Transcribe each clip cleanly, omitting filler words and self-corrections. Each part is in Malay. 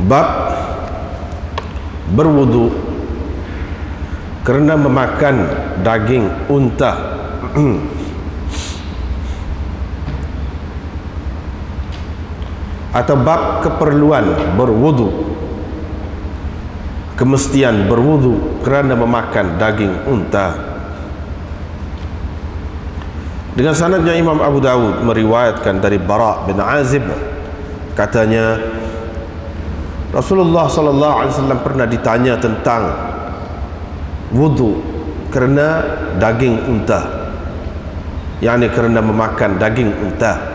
Bab berwudu kerana memakan daging unta. Atau bab keperluan berwudu, kemestian berwudu kerana memakan daging unta. Dengan sanadnya Imam Abu Dawud meriwayatkan dari Bara bin Azib, katanya Rasulullah sallallahu alaihi wasallam pernah ditanya tentang wudu kerana daging unta, yakni kerana memakan daging unta.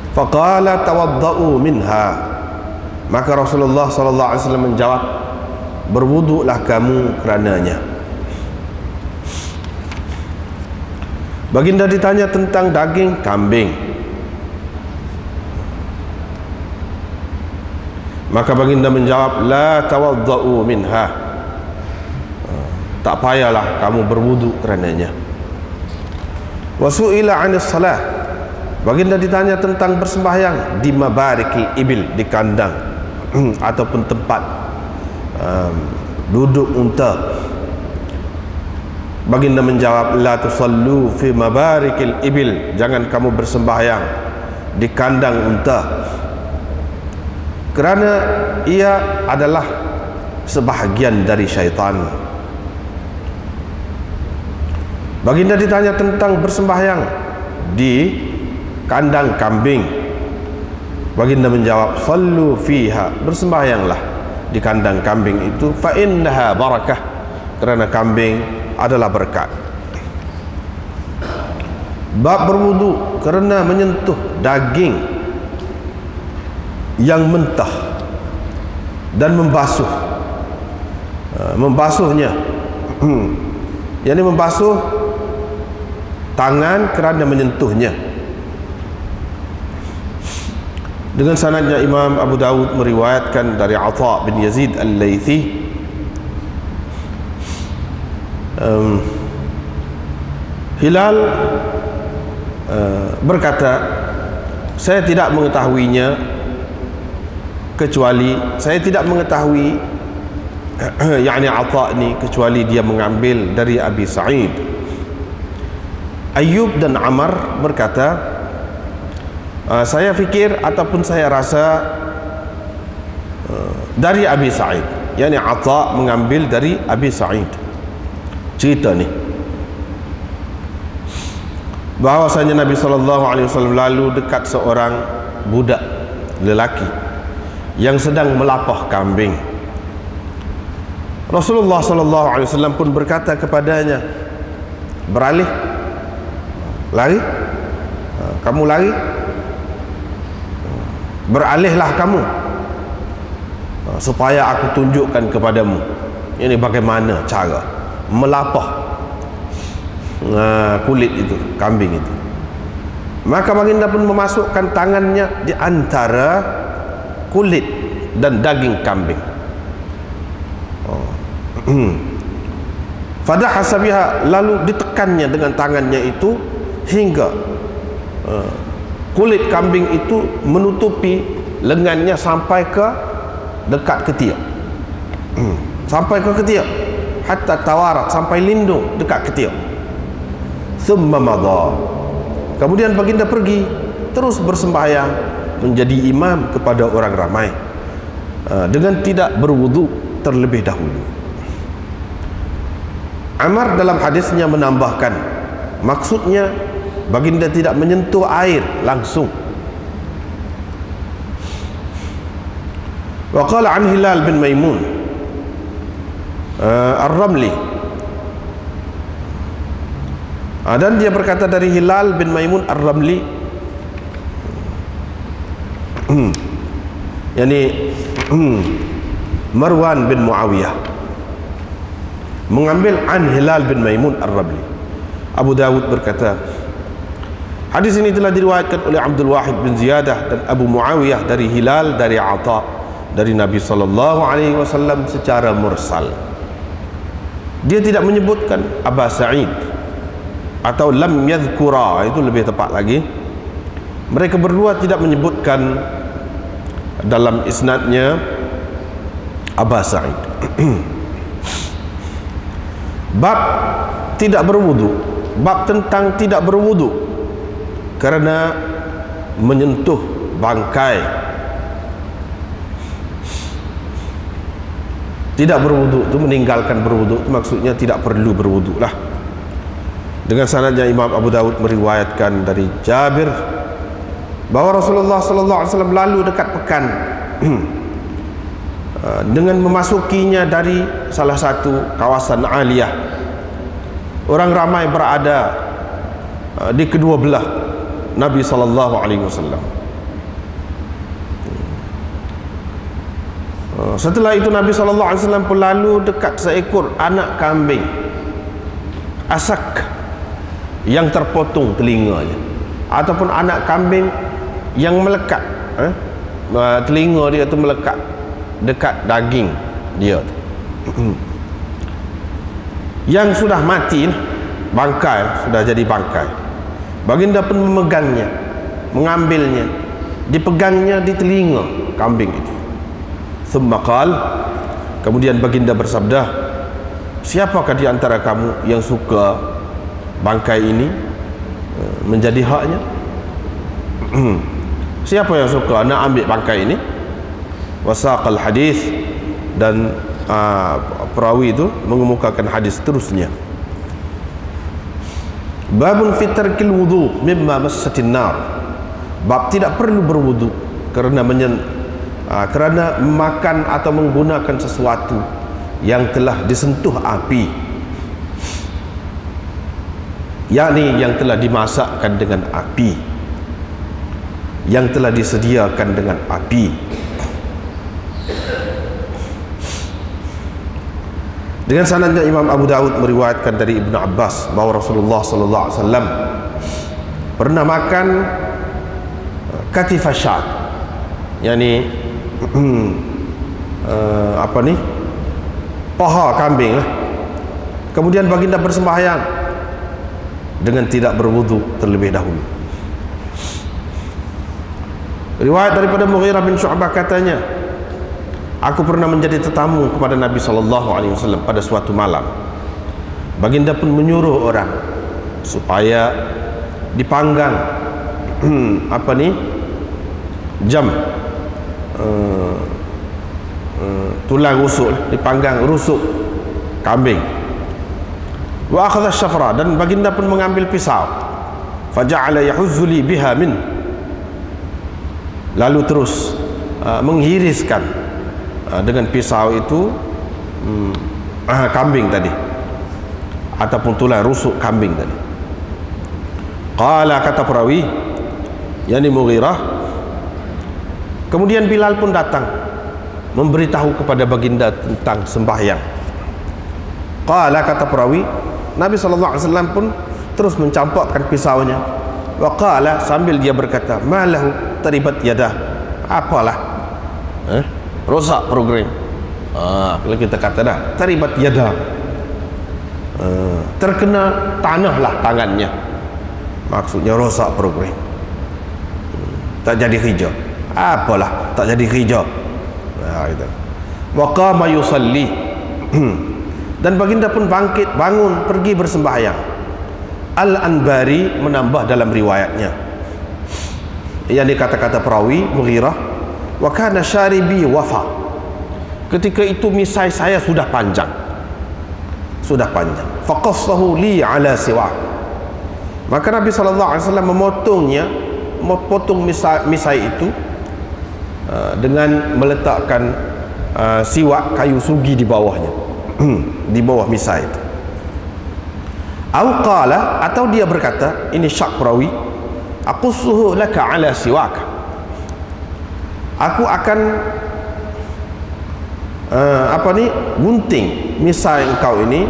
Faqala tawaddau minha, maka Rasulullah sallallahu alaihi wasallam menjawab, berwuduklah kamu kerananya. Baginda ditanya tentang daging kambing, maka baginda menjawab, la tawaddau minha, tak payahlah kamu berwuduk kerananya. Wa su'ila 'anis salah, baginda ditanya tentang bersembahyang di mabarikil ibil, di kandang ataupun tempat duduk unta. Baginda menjawab, la tusallu fi mabarikil ibil, jangan kamu bersembahyang di kandang unta, kerana ia adalah sebahagian dari syaitan. Baginda ditanya tentang bersembahyang di kandang kambing. Baginda menjawab, sallu fiha, bersembahyanglah di kandang kambing itu, fa innaha barakah, kerana kambing adalah berkat. Bab berwudu kerana menyentuh daging yang mentah dan membasuhnya, yakni membasuh tangan kerana menyentuhnya. Dengan sanadnya Imam Abu Dawud meriwayatkan dari Atha bin Yazid al-Laythi, Hilal berkata, saya tidak mengetahuinya kecuali yakni Atha ni, kecuali dia mengambil dari Abi Sa'id. Ayyub dan Amr berkata, saya fikir ataupun saya rasa dari Abi Sa'id, yakni Atha mengambil dari Abi Sa'id. Cerita ni bahawasanya Nabi SAW lalu dekat seorang budak lelaki yang sedang melapah kambing. Rasulullah SAW pun berkata kepadanya, beralih, lari, kamu lari, beralihlah kamu, supaya aku tunjukkan kepadamu ini bagaimana cara melapah kulit itu, kambing itu. Maka baginda pun memasukkan tangannya di antara kulit dan daging kambing. Fadahasa biha, lalu ditekannya dengan tangannya itu hingga kulit kambing itu menutupi lengannya sampai ke dekat ketiak, sampai ke ketiak, hatta tawarat, sampai lindung dekat ketiak. Thumma madha, kemudian baginda pergi terus bersembahyang menjadi imam kepada orang ramai dengan tidak berwudu terlebih dahulu. Amr dalam hadisnya menambahkan, maksudnya baginda tidak menyentuh air langsung. Wa qala an Hilal bin Maimun Ar-Ramli, dan dia berkata dari Hilal bin Maimun Ar-Ramli, yakni Marwan bin Muawiyah mengambil an Hilal bin Maimun Ar-Ramli. Abu Dawud berkata, hadis ini telah diriwayatkan oleh Abdul Wahid bin Ziyadah dan Abu Muawiyah dari Hilal dari Atha dari Nabi SAW secara mursal. Dia tidak menyebutkan Aba Sa'id atau lam yadhkura, itu lebih tepat lagi. Mereka berdua tidak menyebutkan dalam isnadnya Aba Sa'id. Bab tidak berwudu, bab tentang tidak berwudu kerana menyentuh bangkai. Tidak berwudu itu meninggalkan berwudu, maksudnya tidak perlu berwudu lah. Dengan sanadnya Imam Abu Dawud meriwayatkan dari Jabir bahawa Rasulullah sallallahu alaihi wasallam lalu dekat pekan dengan memasukinya dari salah satu kawasan aliyah. Orang ramai berada di kedua belah Nabi sallallahu alaihi wasallam. Setelah itu Nabi sallallahu alaihi wasallam pun lalu dekat seekor anak kambing asak yang terpotong telinganya, ataupun anak kambing yang melekat, telinga dia tu melekat dekat daging dia yang sudah mati, bangkai, sudah jadi bangkai. Baginda pun memegangnya, mengambilnya, dipegangnya di telinga kambing itu. Thumma qal, kemudian baginda bersabda, siapakah di antara kamu yang suka bangkai ini menjadi haknya? Siapa yang suka nak ambil bangkai ini? Wasaqal hadis, dan perawi itu mengemukakan hadis terusnya. Babun fi tarkil wudu mimma massatin nar. Bab tidak perlu berwudu kerana kerana makan atau menggunakan sesuatu yang telah disentuh api, yakni yang telah dimasakkan dengan api, yang telah disediakan dengan api. Dengan sanadnya Imam Abu Dawud meriwayatkan dari Ibnu Abbas bahawa Rasulullah sallallahu alaihi wasallam pernah makan katifah syat, yakni paha kambing lah. Kemudian baginda bersembahyang dengan tidak berwudu terlebih dahulu. Riwayat daripada Mughirah bin Syu'bah katanya, aku pernah menjadi tetamu kepada Nabi SAW pada suatu malam. Baginda pun menyuruh orang supaya dipanggang jam tulang rusuk, dipanggang rusuk kambing. Wa akhadha syafra, dan baginda pun mengambil pisau. Faja'ala yahuzzu li biha min, lalu terus menghiriskan dengan pisau itu kambing tadi, ataupun tulang rusuk kambing tadi. Qala, kata perawi, yakni Mughirah, kemudian Bilal pun datang memberitahu kepada baginda tentang sembahyang. Qala, kata perawi, Nabi SAW pun terus mencampakkan pisaunya. Wa qala, sambil dia berkata, malahu taribat yadah, apalah rosak program. Kalau kita kata dah taribat yadah, terkena tanahlah tangannya, maksudnya rosak program, tak jadi hijau. Apalah tak jadi hijau. Gitu. Wa qama yusalli, dan baginda pun bangkit, bangun, pergi bersembahyang. Al-Anbari menambah dalam riwayatnya, yang dikata-kata perawi Mughirah, wa kana syaribi wafa, ketika itu misai saya sudah panjang, faqassahu li ala siwa, maka Nabi SAW memotong misai itu dengan meletakkan siwak kayu sugi di bawahnya, di bawah misai itu. Qala, atau dia berkata, ini syak perawi, aqussuhu laka ala siwak, aku akan gunting misai engkau ini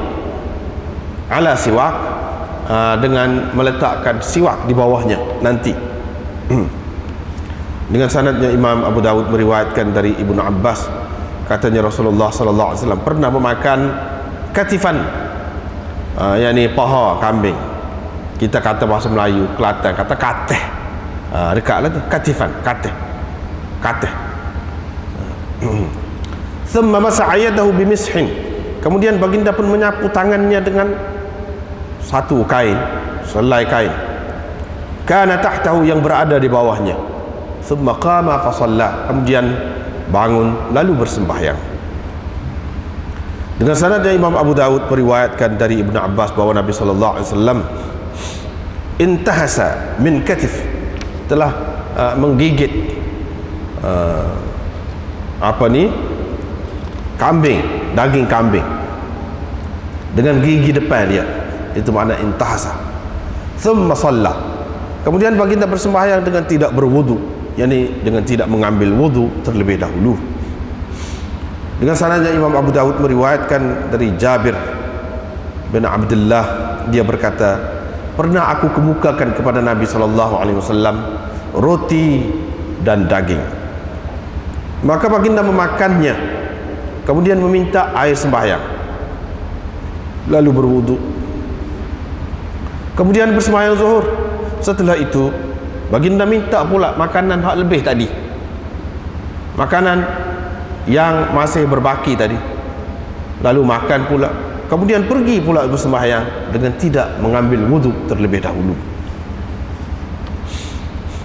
ala siwak, dengan meletakkan siwak di bawahnya nanti. Dengan sanadnya Imam Abu Dawud meriwayatkan dari Ibnu Abbas, katanya Rasulullah SAW pernah memakan katifan, yakni paha kambing. Kita kata bahasa Melayu Kelantan kata kateh, dekatlah tu, katifan, kateh. Thumma masa'a yadahu bimishin. Kemudian baginda pun menyapu tangannya dengan satu kain, selai kain. Kana tahtahu, yang berada di bawahnya. Thumma qama fa shalla. Kemudian bangun lalu bersembahyang. Dengan sanadnya Imam Abu Daud meriwayatkan dari Ibnu Abbas bahwa Nabi sallallahu alaihi wasallam intahasa min katif, telah menggigit kambing, daging kambing dengan gigi depan dia, itu makna intahasa. Thumma shalla. Kemudian baginda bersembahyang dengan tidak berwudu, yakni dengan tidak mengambil wudu terlebih dahulu. Dengan sanadnya Imam Abu Daud meriwayatkan dari Jabir bin Abdullah, dia berkata, pernah aku kemukakan kepada Nabi SAW roti dan daging, maka baginda memakannya, kemudian meminta air sembahyang, lalu berwudu, kemudian bersembahyang zuhur. Setelah itu baginda minta pula makanan hak lebih tadi, makanan yang masih berbaki tadi, lalu makan pula, kemudian pergi pula bersembahyang dengan tidak mengambil wudu terlebih dahulu.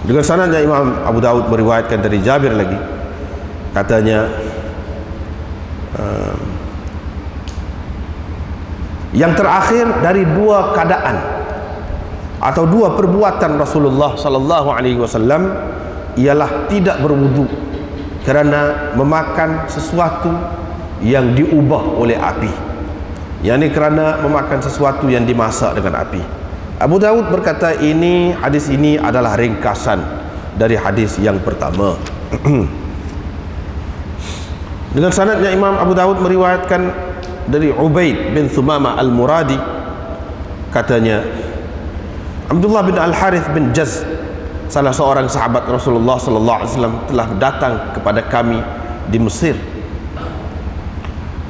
Dengan sanadnya Imam Abu Daud meriwayatkan dari Jabir lagi, katanya yang terakhir dari dua keadaan atau dua perbuatan Rasulullah sallallahu alaihi wasallam ialah tidak berwudu kerana memakan sesuatu yang diubah oleh api, yakni kerana memakan sesuatu yang dimasak dengan api. Abu Daud berkata hadis ini adalah ringkasan dari hadis yang pertama. Dengan sanadnya Imam Abu Daud meriwayatkan dari Ubaid bin Thumamah Al-Muradi, katanya Abdullah bin Al-Harith bin Jaz, salah seorang sahabat Rasulullah sallallahu alaihi wasallam, telah datang kepada kami di Mesir.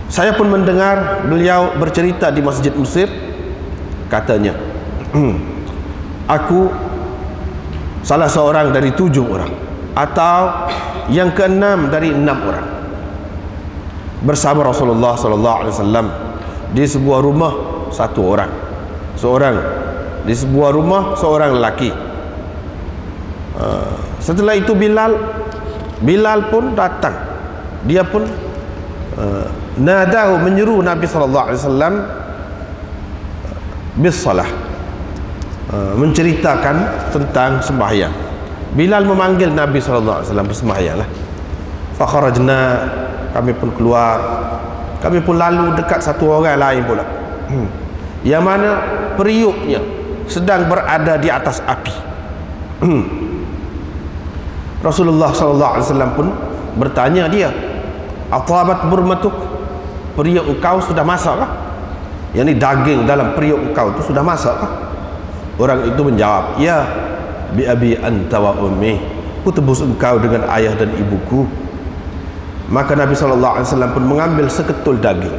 Saya pun mendengar beliau bercerita di Masjid Mesir. Katanya, aku salah seorang dari 7 orang atau yang ke-6 dari 6 orang bersama Rasulullah sallallahu alaihi wasallam di sebuah rumah seorang di sebuah rumah seorang lelaki. Setelah itu Bilal pun datang, dia pun nadahu, menyeru Nabi sallallahu alaihi wasallam bis salah, menceritakan tentang sembahyang. Bilal memanggil Nabi sallallahu alaihi wasallam bersembahyanglah. Fa kharajna, kami pun keluar, kami pun lalu dekat satu orang lain pula, yang mana periuknya sedang berada di atas api. Rasulullah SAW pun bertanya dia, atabat burmatuk, periuk engkau sudah masak kah? Yang ni daging dalam periuk engkau itu sudah masak kah? Orang itu menjawab, ya, bi abi anta wa ummi, ku tebus engkau dengan ayah dan ibuku. Maka Nabi SAW pun mengambil seketul daging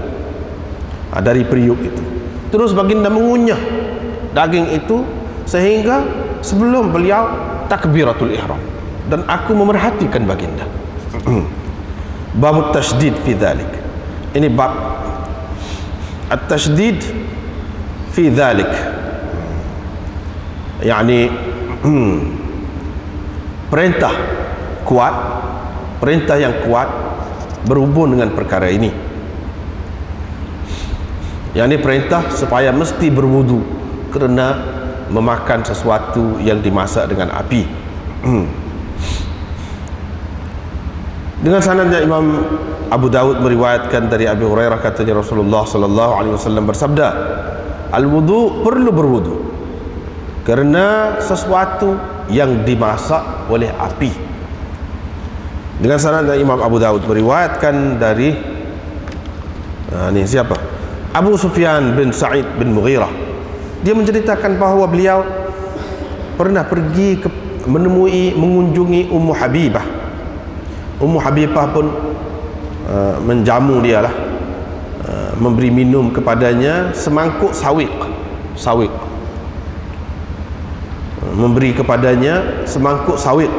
dari periuk itu, terus baginda mengunyah daging itu sehingga sebelum beliau takbiratul ihram, dan aku memerhatikan baginda. Bab tasydid fi dzalik, ini bab at-tasydid fi dzalik, yakni perintah yang kuat berhubung dengan perkara ini, yakni perintah supaya mesti berwudu kerana memakan sesuatu yang dimasak dengan api. Dengan sanadnya Imam Abu Daud meriwayatkan dari Abi Hurairah, katanya Rasulullah sallallahu alaihi wasallam bersabda, al-wudu, perlu berwudu kerana sesuatu yang dimasak oleh api. Dengan sanadnya Imam Abu Daud meriwayatkan dari siapa? Abu Sufyan bin Sa'id bin Mughirah. Dia menceritakan bahawa beliau pernah pergi mengunjungi Ummu Habibah. Ummu Habibah pun menjamu dia lah, memberi minum kepadanya semangkuk sawiq, memberi kepadanya semangkuk sawiq.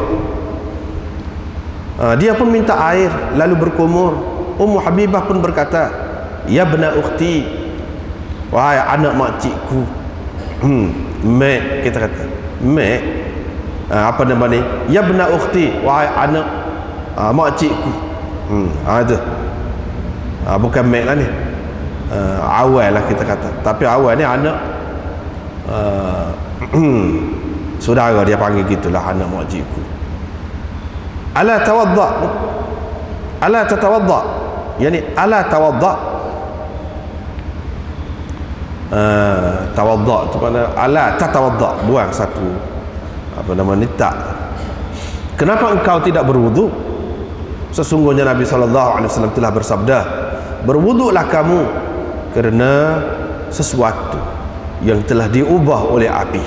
Dia pun minta air lalu berkumur. Ummu Habibah pun berkata, ya bena ukhti, wahai anak makcikku. Mek, kita kata mek, apa nama ni, ya bena ukhti, wahai anak makcikku. Itu bukan mek lah ni, awal lah kita kata. Tapi awal ni anak saudara dia panggil gitulah, anak makcikku. Ala tawadda, ala tatawadda, yani ala tawadda. Tawadda tu mana, ala tatawadda, buang satu apa nama ni, tak. Kenapa engkau tidak berwudu? Sesungguhnya Nabi SAW telah bersabda, berwuduklah kamu kerana sesuatu yang telah diubah oleh api,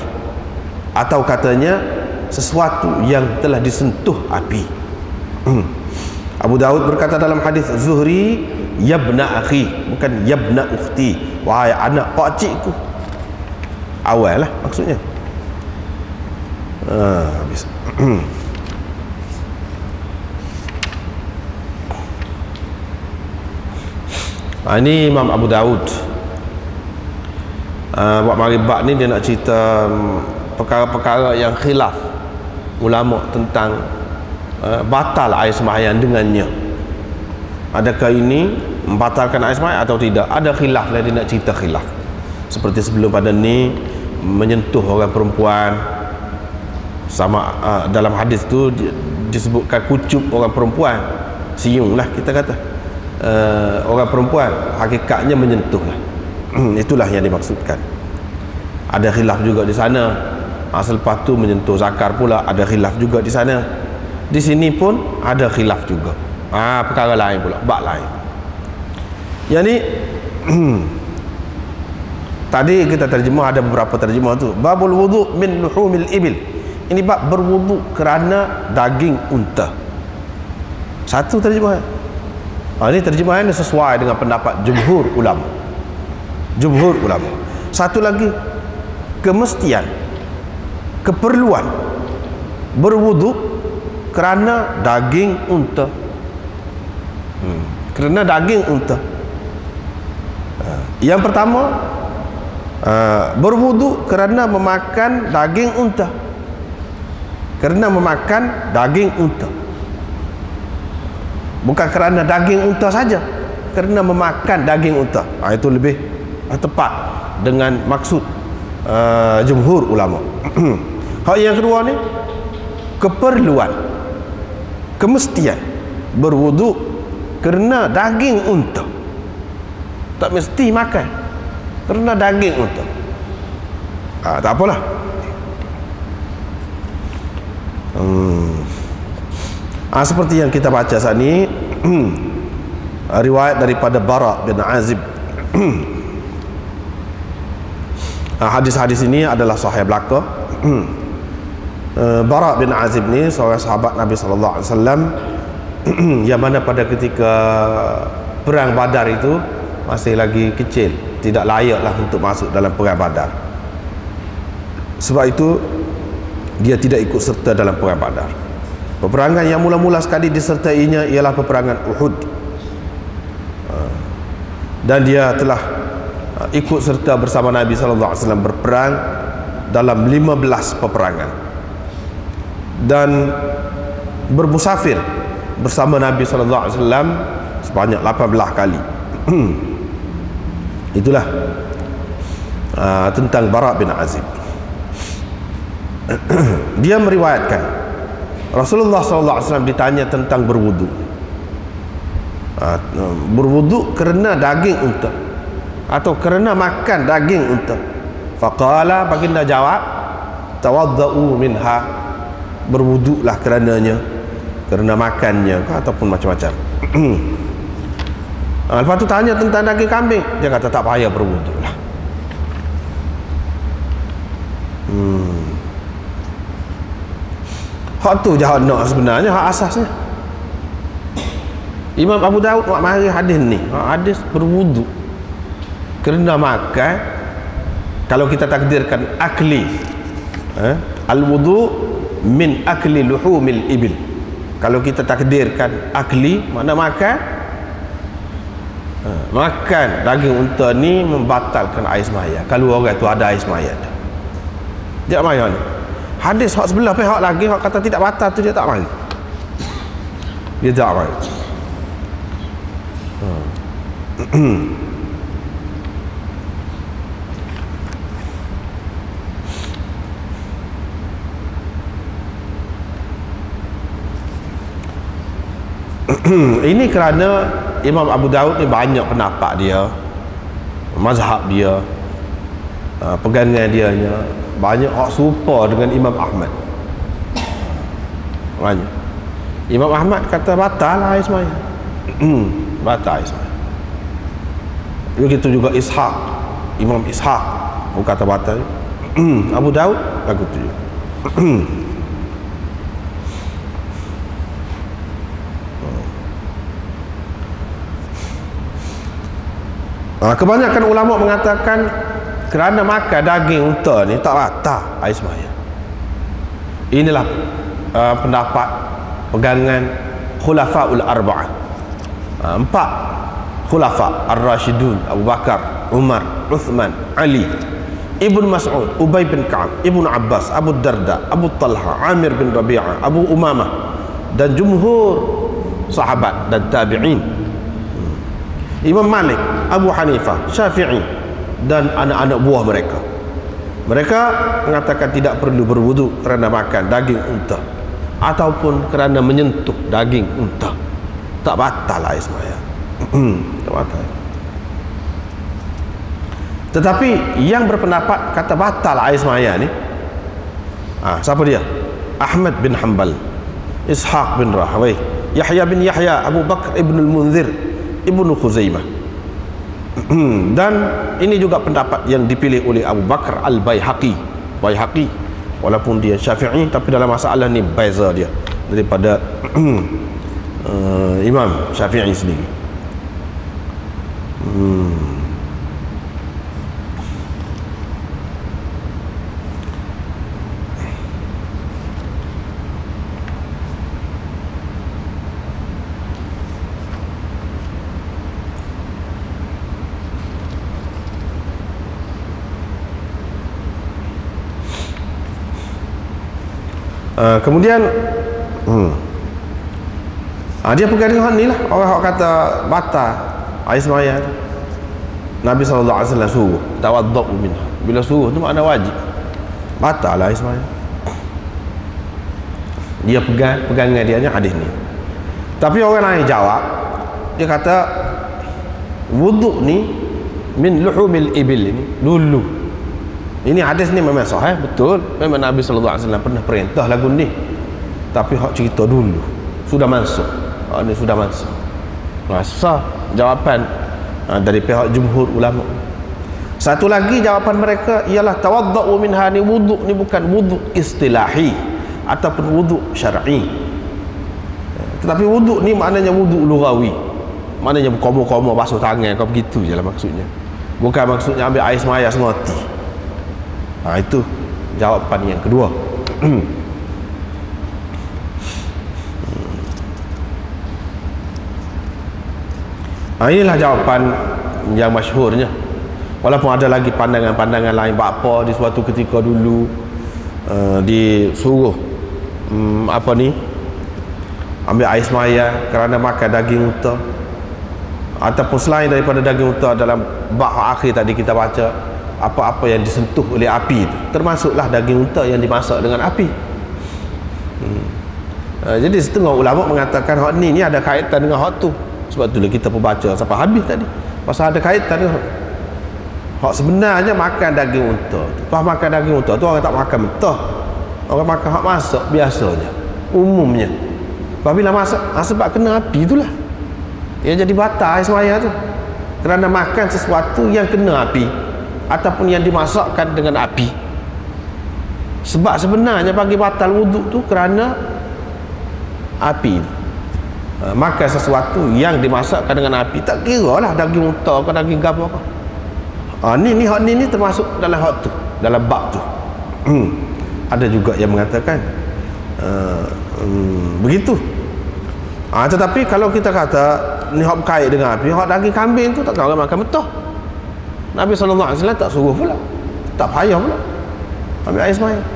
atau katanya sesuatu yang telah disentuh api. Abu Daud berkata dalam hadis Zuhri, yabna akhi, bukan yabna ukhti, wahai anak pakcikku. Awal lah maksudnya. Habis. Ini Imam Abu Daud buat mari bab ni dia nak cerita perkara-perkara yang khilaf ulama tentang batal air sembahyang dengannya. Adakah ini membatalkan air sembahyang atau tidak? Ada khilaf lah, dia nak cerita khilaf. Seperti sebelum pada ni, menyentuh orang perempuan sama, dalam hadis tu disebutkan kucup orang perempuan, siung lah kita kata, orang perempuan, hakikatnya menyentuh lah. Itulah yang dimaksudkan. Ada khilaf juga di sana. Selepas tu menyentuh zakar pula, ada khilaf juga di sana. Di sini pun ada khilaf juga. Perkara lain pula, bab lain. Yang ni tadi kita terjemah, ada beberapa terjemah tu. Babul wudu min luhumil ibil. Ini bab berwudu kerana daging unta. Satu terjemahan. Ini terjemahan sesuai dengan pendapat jumhur ulama. Jumhur ulama. Satu lagi, kemestian, keperluan berwudu kerana daging unta. Kerana daging unta. Yang pertama, berwudu kerana memakan daging unta. Kerana memakan daging unta, bukan kerana daging unta saja, kerana memakan daging unta. Itu lebih tepat dengan maksud jumhur ulama. Hak yang kedua ni, keperluan, kemestian berwudu kerana daging unta. Tak mesti makan, kerana daging unta. Tak apalah. Seperti yang kita baca saat ni, riwayat daripada Bara bin Azib. Hadis-hadis ini adalah sahih belaka. Bara bin Azib ni seorang sahabat Nabi SAW yang mana pada ketika perang Badar itu masih lagi kecil, tidak layaklah untuk masuk dalam perang Badar. Sebab itu dia tidak ikut serta dalam perang Badar. Peperangan yang mula-mula sekali disertainya ialah peperangan Uhud, dan dia telah ikut serta bersama Nabi SAW berperang dalam 15 peperangan, dan bermusafir bersama Nabi SAW sebanyak 18 kali. Itulah tentang Bara bin Azib. Dia meriwayatkan Rasulullah SAW ditanya tentang berwudu. Berwudu kerana daging unta atau kerana makan daging unta. Faqala, baginda jawab, tawadda'u minha, berwuduklah kerananya, kerana makannya ataupun macam-macam. Lepas tu tanya tentang daging kambing, dia kata tak payah berwuduk lah. Hak tu jahat nak sebenarnya, hak asasnya. Imam Abu Daud buat mari hadis ni, hadis berwuduk kerana makan. Kalau kita takdirkan akli, al-wudu min akli luhumil ibil, Kalau kita takdirkan akli, mana makan, makan daging unta ni membatalkan air semaya. Kalau orang tu ada air semaya tu, dia mari ni. Hadis hak sebelah pihak lagi hak kata tidak batal tu dia tak mari. Dia tak mari. Ini kerana Imam Abu Daud ni banyak pendapat dia, mazhab dia, pegangan dia banyak hak serupa dengan Imam Ahmad. Banyak. Imam Ahmad kata batal air semaya. Batal air semaya. Begitu juga Ishaq, Imam Ishaq kata batal. Abu Daud lagu tu. Kebanyakan ulama mengatakan kerana makan daging unta ni tak batal air semaya. Inilah pendapat pegangan khulafaul arba'ah. Empat khulafa ar-rasyidun, Abu Bakar, Umar, Uthman, Ali, Ibn Mas'ud, Ubay bin Ka'ab, Ibn Abbas, Abu Darda, Abu Talha, Amir bin Rabi'ah, Abu Umamah dan jumhur sahabat dan tabi'in. Imam Malik, Abu Hanifah, Syafi'i dan anak-anak buah mereka. Mereka mengatakan tidak perlu berwudu kerana makan daging unta ataupun kerana menyentuh daging unta. Tak batal air semaya. Tak batal. Tetapi yang berpendapat kata batal air semaya ni, siapa dia? Ahmad bin Hanbal, Ishaq bin Rahawai, Yahya bin Yahya, Abu Bakr ibn al-Munzir, Ibnu Khuzaimah. Dan ini juga pendapat yang dipilih oleh Abu Bakr al-Baihaqi. Walaupun dia Syafi'i, tapi dalam masalah ni beza dia daripada Imam Syafi'i sendiri. Kemudian dia pegang dengan ni lah orang kata batal air semaya. Nabi SAW suruh tawaddu minha. Bila suruh tu makna wajib, batal air semaya. Dia pegangan dia hadis ni. Tapi orang lain jawab, dia kata wuduk ni min luhumil ibil, ini dulu. Ini hadis ni memang sahih, betul. Memang Nabi SAW pernah perintah lagu ni. Tapi hak cerita dulu sudah masuk. Ini sudah masuk. Sah jawapan dari pihak jumhur ulama. Satu lagi jawapan mereka ialah tawadda'u minha, ni wuduk ni bukan wuduk istilahi ataupun wuduk syar'i. Tetapi wuduk ni maknanya wuduk lughawi. Maknanya berkomo-komo basuh tangan kau begitu je lah maksudnya. Bukan maksudnya ambil air semaya semati. Itu jawapan yang kedua. Inilah jawapan yang masyhurnya. Walaupun ada lagi pandangan-pandangan lain, bapa di suatu ketika dulu disuruh ambil air semaya kerana makan daging unta, ataupun selain daripada daging unta. Dalam bab akhir tadi kita baca apa-apa yang disentuh oleh api itu, termasuklah daging unta yang dimasak dengan api. Jadi setengah ulama mengatakan hak ni ada kaitan dengan hak tu. Sebab itulah kita perbaca sampai habis tadi, pasal ada kaitan dengan hak sebenarnya makan daging unta. Pas makan daging unta tu orang tak makan mentah, orang makan hak masak biasanya, umumnya. Apabila masak sebab kena api itulah ia jadi batal air semaya tu, kerana makan sesuatu yang kena api ataupun yang dimasakkan dengan api. Sebab sebenarnya bagi batal wuduk tu kerana api. Makan sesuatu yang dimasakkan dengan api, tak kira lah daging unta ke daging apa ke. Ni termasuk dalam hak tu, dalam bab tu. Ada juga yang mengatakan begitu. Tetapi kalau kita kata ni hak berkait dengan api, hak daging kambing tu tak kau makan betul. Nabi SAW tak suruh pula, tak payah pula ambil air sembahyang.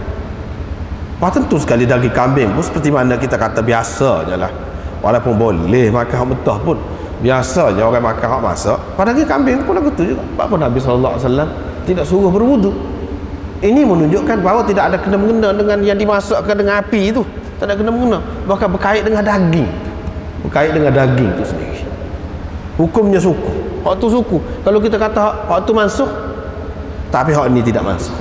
Tentu sekali daging kambing pun seperti mana kita kata biasa je lah, walaupun boleh makan hak betah pun biasa je orang makan hak masak. Pada daging kambing pun lagu tu juga. Apa Nabi SAW tidak suruh berwudu. Ini menunjukkan bahawa tidak ada kena-mengena dengan yang dimasakkan dengan api itu, tak ada kena-mengena, bahkan berkait dengan daging, berkait dengan daging itu sendiri. Hukumnya suku, hak tu suku. Kalau kita kata hak tu mansuh, tapi hak ni tidak mansuh.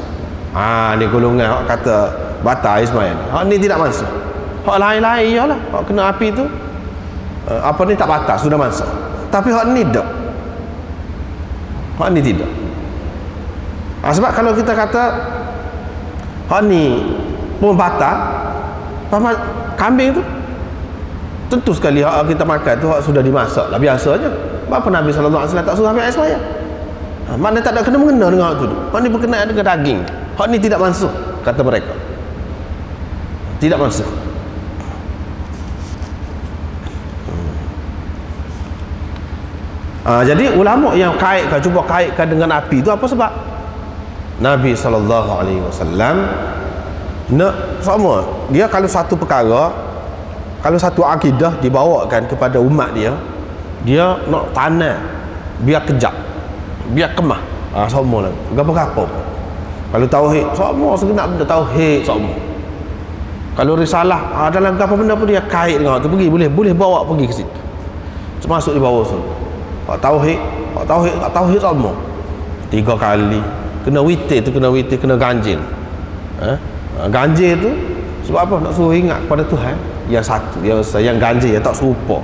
Ni golongan hak kata batal Ismail. Hak ni tidak mansuh. Hak lain-lain ialah hak kena api tu apa ni tak batal, sudah mansuh. Tapi hak ni tak. Hak ni tidak. Sebab kalau kita kata hak ni pun batal, kambing tu tentu sekali hak kita makan tu hak sudah dimasak lah biasanya. Apa Nabi SAW tak suruh ambil air sembahyang? Maknanya tak ada kena-mengena dengan hak tu. Hak ni berkenaan dengan daging. Hak ni tidak mansuh, kata mereka. Tidak mansuh. Jadi ulama yang cuba kaitkan dengan api itu apa sebab? Nabi SAW nak sama dia, kalau satu perkara, kalau satu akidah dibawakan kepada umat dia nak tanam biar kejap, biar kemah, sama lah gapo-gapo. Kalau tauhid sama segenap benda tauhid sama. Kalau risalah dalam apa benda pun dia kait dengan tu, pergi boleh bawa pergi ke situ, termasuk di bawah tu. Tauhid sama 3 kali kena witir tu, kena ganjil. Ganjil tu sebab apa? Nak suruh ingat kepada Tuhan yang satu, yang ganjil, yang tak serupa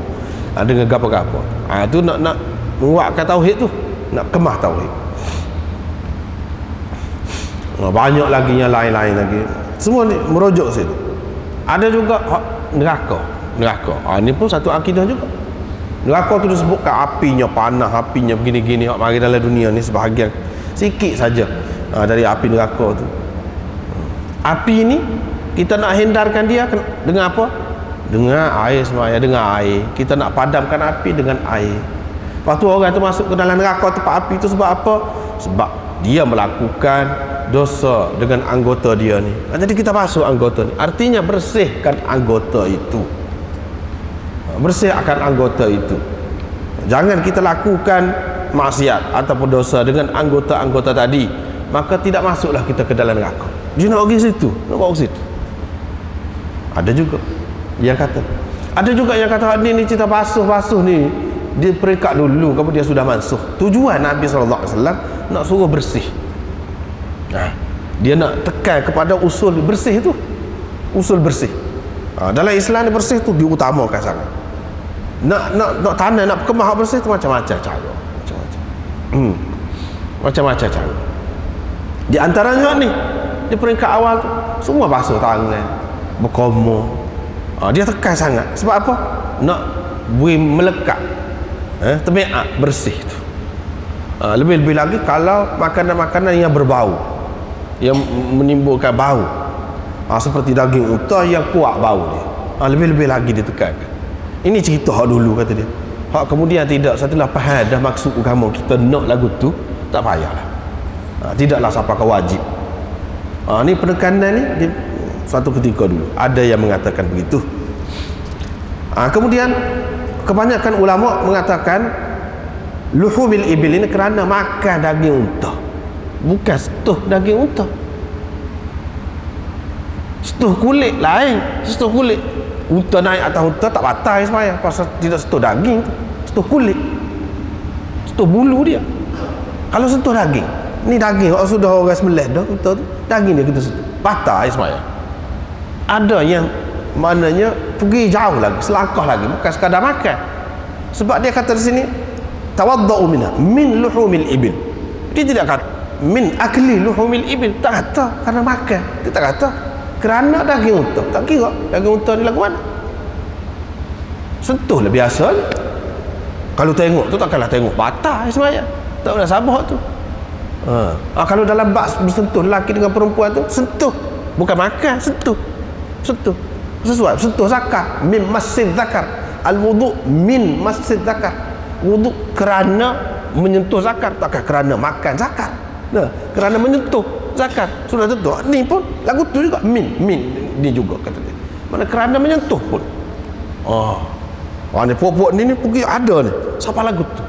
dengan gapo-gapo. Tu nak menguatkan tauhid tu, nak kemah tauhid. Banyak lagi yang lain-lain lagi, semua ni merujuk ke situ. Ada juga neraka. Ni pun satu akidah juga. Neraka tu disebutkan apinya panas, apinya begini-gini. Hak mari dalam dunia ni sebahagian sikit saja dari api neraka tu. Api ni kita nak hindarkan dia dengan apa? Dengan air semaya, dengan air. Kita nak padamkan api dengan air. Lepas tu orang tu masuk ke dalam neraka tempat api tu sebab apa? Sebab dia melakukan dosa dengan anggota dia ni. Jadi kita basuh anggota ni, artinya bersihkan anggota itu, bersihkan anggota itu. Jangan kita lakukan maksiat ataupun dosa dengan anggota-anggota tadi, maka tidak masuklah kita ke dalam neraka. Dia nak pergi situ, nak bawa ke situ. Ada juga yang kata ni kita basuh ni dia peringkat dulu, kemudian sudah mansuh. Tujuan Nabi SAW nak suruh bersih. Dia nak tekan kepada usul bersih itu, usul bersih. Dalam Islam ni bersih tu diutamakan sangat. Nak tanam, nak kemah bersih tu macam-macam cara, macam-macam cara. Di antaranya ni di peringkat awal tu semua basuh tangan, berkomor. Dia tekan sangat sebab apa? Nak bui melekat, terbiak bersih tu. Lebih-lebih lagi kalau makanan-makanan yang berbau, yang menimbulkan bau, seperti daging unta yang kuat bau dia, lebih-lebih lagi ditekankan. Ini cerita hak dulu kata dia. Hak kemudian tidak, setelah faham dah maksud agama kita nak lagu tu, tak payahlah. Tidaklah siapakah wajib. Ni penekanan ni di suatu ketika dulu ada yang mengatakan begitu. Kemudian kebanyakan ulama mengatakan luhumil ibil ini kerana makan daging unta, bukan setuh daging unta. Setuh kulit lain, setuh kulit unta naik atas unta tak batal sembahyang pasal tidak setuh daging, setuh kulit, setuh bulu dia. Kalau sentuh daging, ni daging kalau sudah orang sembelih dah unta tu, daging dia kita sentuh, batal sembahyang. Ada yang maknanya pergi jauh lagi, selangkah lagi, bukan sekadar makan. Sebab dia kata di sini tawaddau minha min luhumil ibil. Dia tidak kata min akli luhumil ibil, tak kata kerana makan. Dia tak kata kerana daging unta. Tak kira daging unta ni lagu mana. Sentuh lah biasa je. Kalau tengok tu takkanlah tengok batal sembahyang, tak boleh sabar tu. Kalau dalam bab bersentuh lelaki dengan perempuan tu, sentuh, bukan makan, sentuh sesuai, sentuh zakar, mim masjid zakar, Al-wudu min masjid zakar. Wudu kerana menyentuh zakar, takkan kerana makan zakar. Nah, kerana menyentuh zakar sudah tentu. Ni pun lagu tu juga min ni juga kata dia. Mana kerana menyentuh pun. Ni pokok ni pergi ada ni. Siapa lagu tu?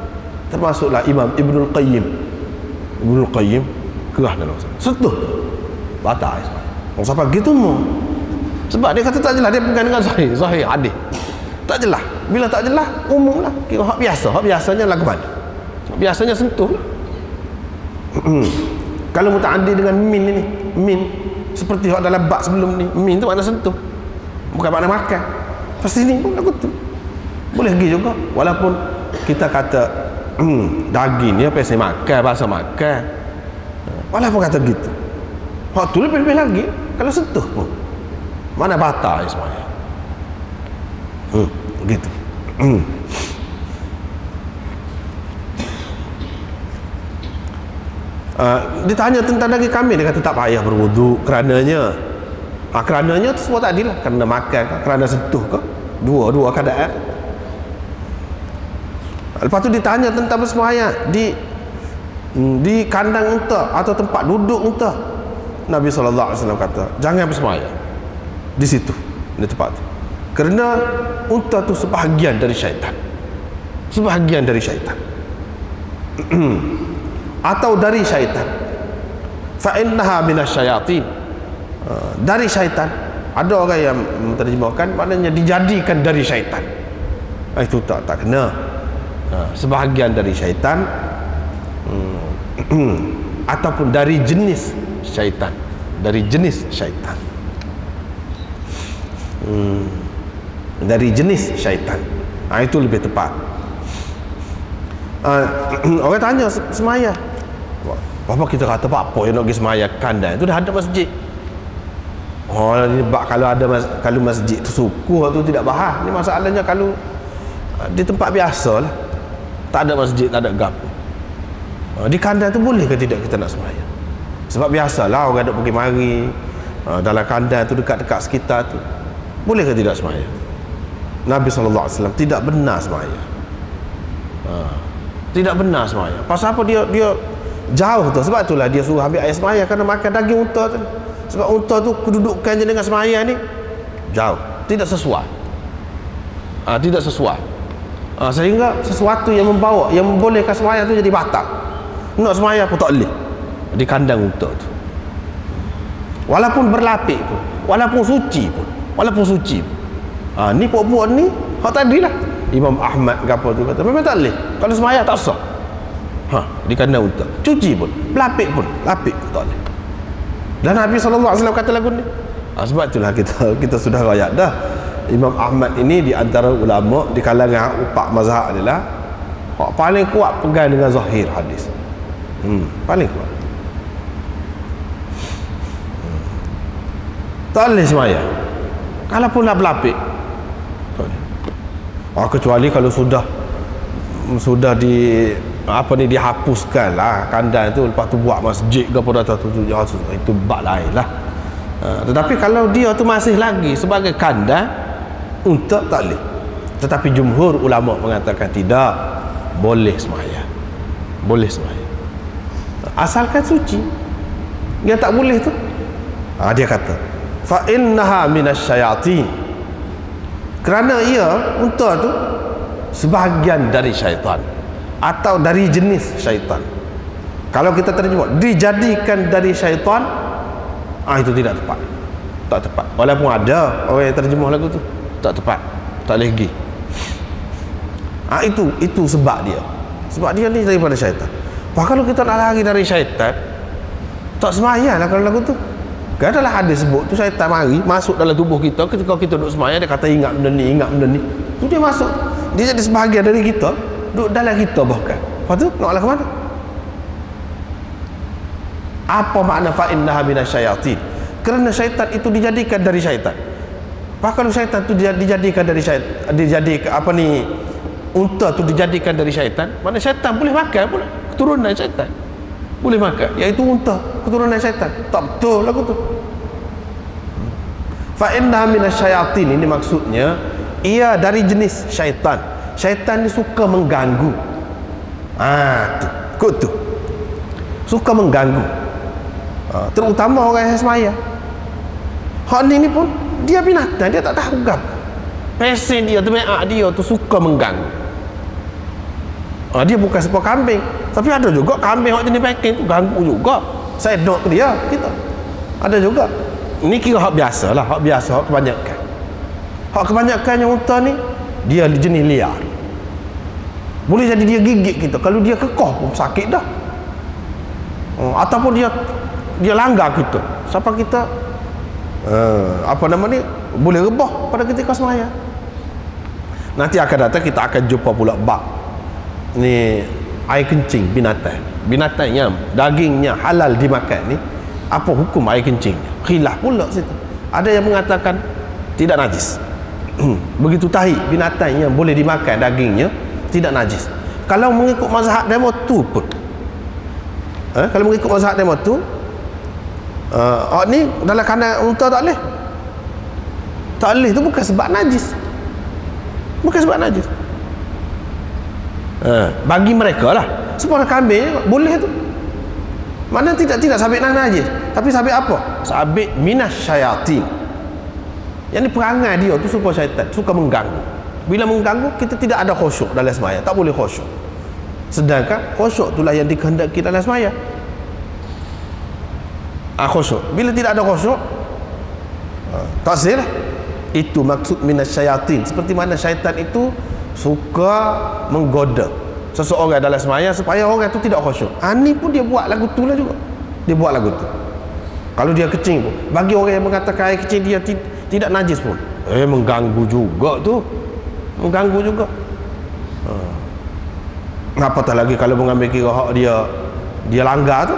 Termasuklah Imam Ibnul Qayyim. Ibnul Qayyim kerah dalam sentuh. Batal. Orang siapa gitu mau. Sebab dia kata tak jelas, dia pegang dengan zahir hadis. Tak jelas. Bila tak jelas, umumlah. Kira hak biasa. Hak biasanya lagu mana? Biasanya sentuh. Kalau muta'addi dengan min ini, min seperti hak dalam bab sebelum ni, min tu makna sentuh. Bukan makna makan. Pasti ni pun lagu tu. Boleh pergi juga. Walaupun kita kata daging ni apa yang saya makan, bahasa makan. Walaupun kata gitu. Hak tu lebih-lebih lagi kalau sentuh pun. Mana batal semuanya. Gitu. Ditanya tentang daging kambing, dia kata tak payah berwudu kerananya. Kerananya tu semua tadi lah, kerana makan ke, kerana sentuh ke, dua keadaan. Lepas tu ditanya tentang bersemayam di kandang unta atau tempat duduk unta. Nabi SAW kata jangan bersemayam di situ, di tempat tu, kerana unta tu sebahagian dari syaitan, sebahagian dari syaitan. Atau dari syaitan, fa innaha minasyayatin, dari syaitan. Ada orang yang menterjemahkan maknanya dijadikan dari syaitan. Itu tak kena. Sebahagian dari syaitan, ataupun dari jenis syaitan, dari jenis syaitan, dari jenis syaitan. Itu lebih tepat. Orang tanya semaya, apa kita kata apa yang nak pergi semaya kandang itu dah ada masjid. Ni kalau masjid tu suku tu tidak bahas. Ni masalahnya kalau di tempat biasa lah, tak ada masjid, tak ada gapo. Di kandang tu boleh ke tidak kita nak semaya? Sebab biasalah orang duk pergi mari dalam kandang tu, dekat-dekat sekitar tu, boleh ke tidak semaya? Nabi SAW tidak benar semaya. Tidak benar semaya. Pasal apa dia jauh tu? Sebab itulah dia suruh ambil air semaya, kerana makan daging unta tu. Sebab unta tu kedudukannya dengan semaya ni jauh, tidak sesuai. Tidak sesuai. Sehingga sesuatu yang membawa, yang membolehkan semaya tu jadi batal. Nak semaya pun tak boleh di kandang unta tu. Walaupun berlapik pun, walaupun suci pun, ni puak-puak ni hak tadi lah Imam Ahmad ke apa tu kata memang tak boleh. Kalau semaya tak sah. Di kandang unta. Cuci pun, lapik pun tak boleh. Dan Nabi SAW kata lagu ni. Sebab itulah kita sudah rakyat dah. Imam Ahmad ini di antara ulama di kalangan 4 mazhab adalah paling kuat pegang dengan zahir hadis. Paling kuat. Tak boleh semaya. Kalau pun nak berlapik, kecuali kalau sudah dihapuskan lah kandang itu, lepas tu buat masjid ke apa tu, itu bab lain lah. Tetapi kalau dia tu masih lagi sebagai kandang unta, tak boleh. Tetapi jumhur ulama mengatakan tidak, boleh semaya, boleh semaya, asalkan suci. Yang tak boleh tu, dia kata fa innaha minasyayatin, kerana ia unta tu sebahagian dari syaitan atau dari jenis syaitan. Kalau kita terjemah dijadikan dari syaitan, itu tidak tepat, tak tepat. Walaupun ada orang yang terjemah lagu tu, tak tepat, tak lagi. Itu sebab dia ni daripada syaitan. Kalau kita nak lari dari syaitan, tak semaya lah kalau lagu tu. Kan adalah hadis sebut tu, syaitan mari masuk dalam tubuh kita ketika kita duduk semaya, dia kata ingat benda ni, tu dia masuk, dia jadi sebahagian dari kita, duduk dalam kita bahkan. Lepas tu nak lah ke mana? Apa makna fa innaha minasyayatin? Kerana syaitan itu dijadikan dari syaitan. Kalau syaitan itu dijadikan dari syaitan, unta tu dijadikan dari syaitan, mana syaitan boleh makan pula, keturunan syaitan boleh makan, iaitu unta keturunan syaitan. Tak betul lagu tu. Fa innaha minasyayatin, ini maksudnya ia dari jenis syaitan. Syaitan ni suka mengganggu. Tu suka mengganggu, terutama orang yang semaya. Hak ni pun dia binatang, dia tak tahu gap. Pesen dia, temeak dia tu suka mengganggu. Dia bukan sebab kambing, tapi ada juga kambing hak jenis packing tu ganggu juga. Saya dok ke dia, kita ada juga. Ni kira hak biasa lah, hak biasa, hak kebanyakan. Hak kebanyakannya unta ni dia jenis liar. Boleh jadi dia gigit kita. Kalau dia kekeh pun sakit dah. Ataupun dia langgar kita. Siapa kita boleh rebah pada ketika semaya. Nanti akan datang kita akan jumpa pula bab ni air kencing binatang. Binatang yang dagingnya halal dimakan ni, apa hukum air kencingnya? Khilaf pula situ. Ada yang mengatakan tidak najis. Begitu tahi binatang yang boleh dimakan dagingnya tidak najis. Kalau mengikut mazhab demo tu pun, kalau mengikut mazhab demo tu, ni dalam kandang unta tak boleh. Tak boleh tu bukan sebab najis. Bukan sebab najis. Bagi mereka lah. Sebab kambing boleh tu. Mana tidak sabit najis. Tapi sabit apa? Sabit minas syayatin. Yang ni perangai dia tu suka syaitan, suka mengganggu. Bila mengganggu, kita tidak ada khusyuk dalam semaya. Tak boleh khusyuk. Sedangkan khusyuk itulah yang dikehendaki dalam semaya. Khusyuk. Bila tidak ada khusyuk, tak sah lah. Itu maksud minas syayatin. Seperti mana syaitan itu suka menggoda seseorang dalam semaya supaya orang itu tidak khusyuk. Ni pun dia buat lagu tu lah juga. Dia buat lagu tu. Kalau dia kecing pun, bagi orang yang mengatakan air kecing dia tidak najis pun, mengganggu juga tu. Mengganggu juga. Apatah lagi kalau mengambil kira hak dia langgar tu,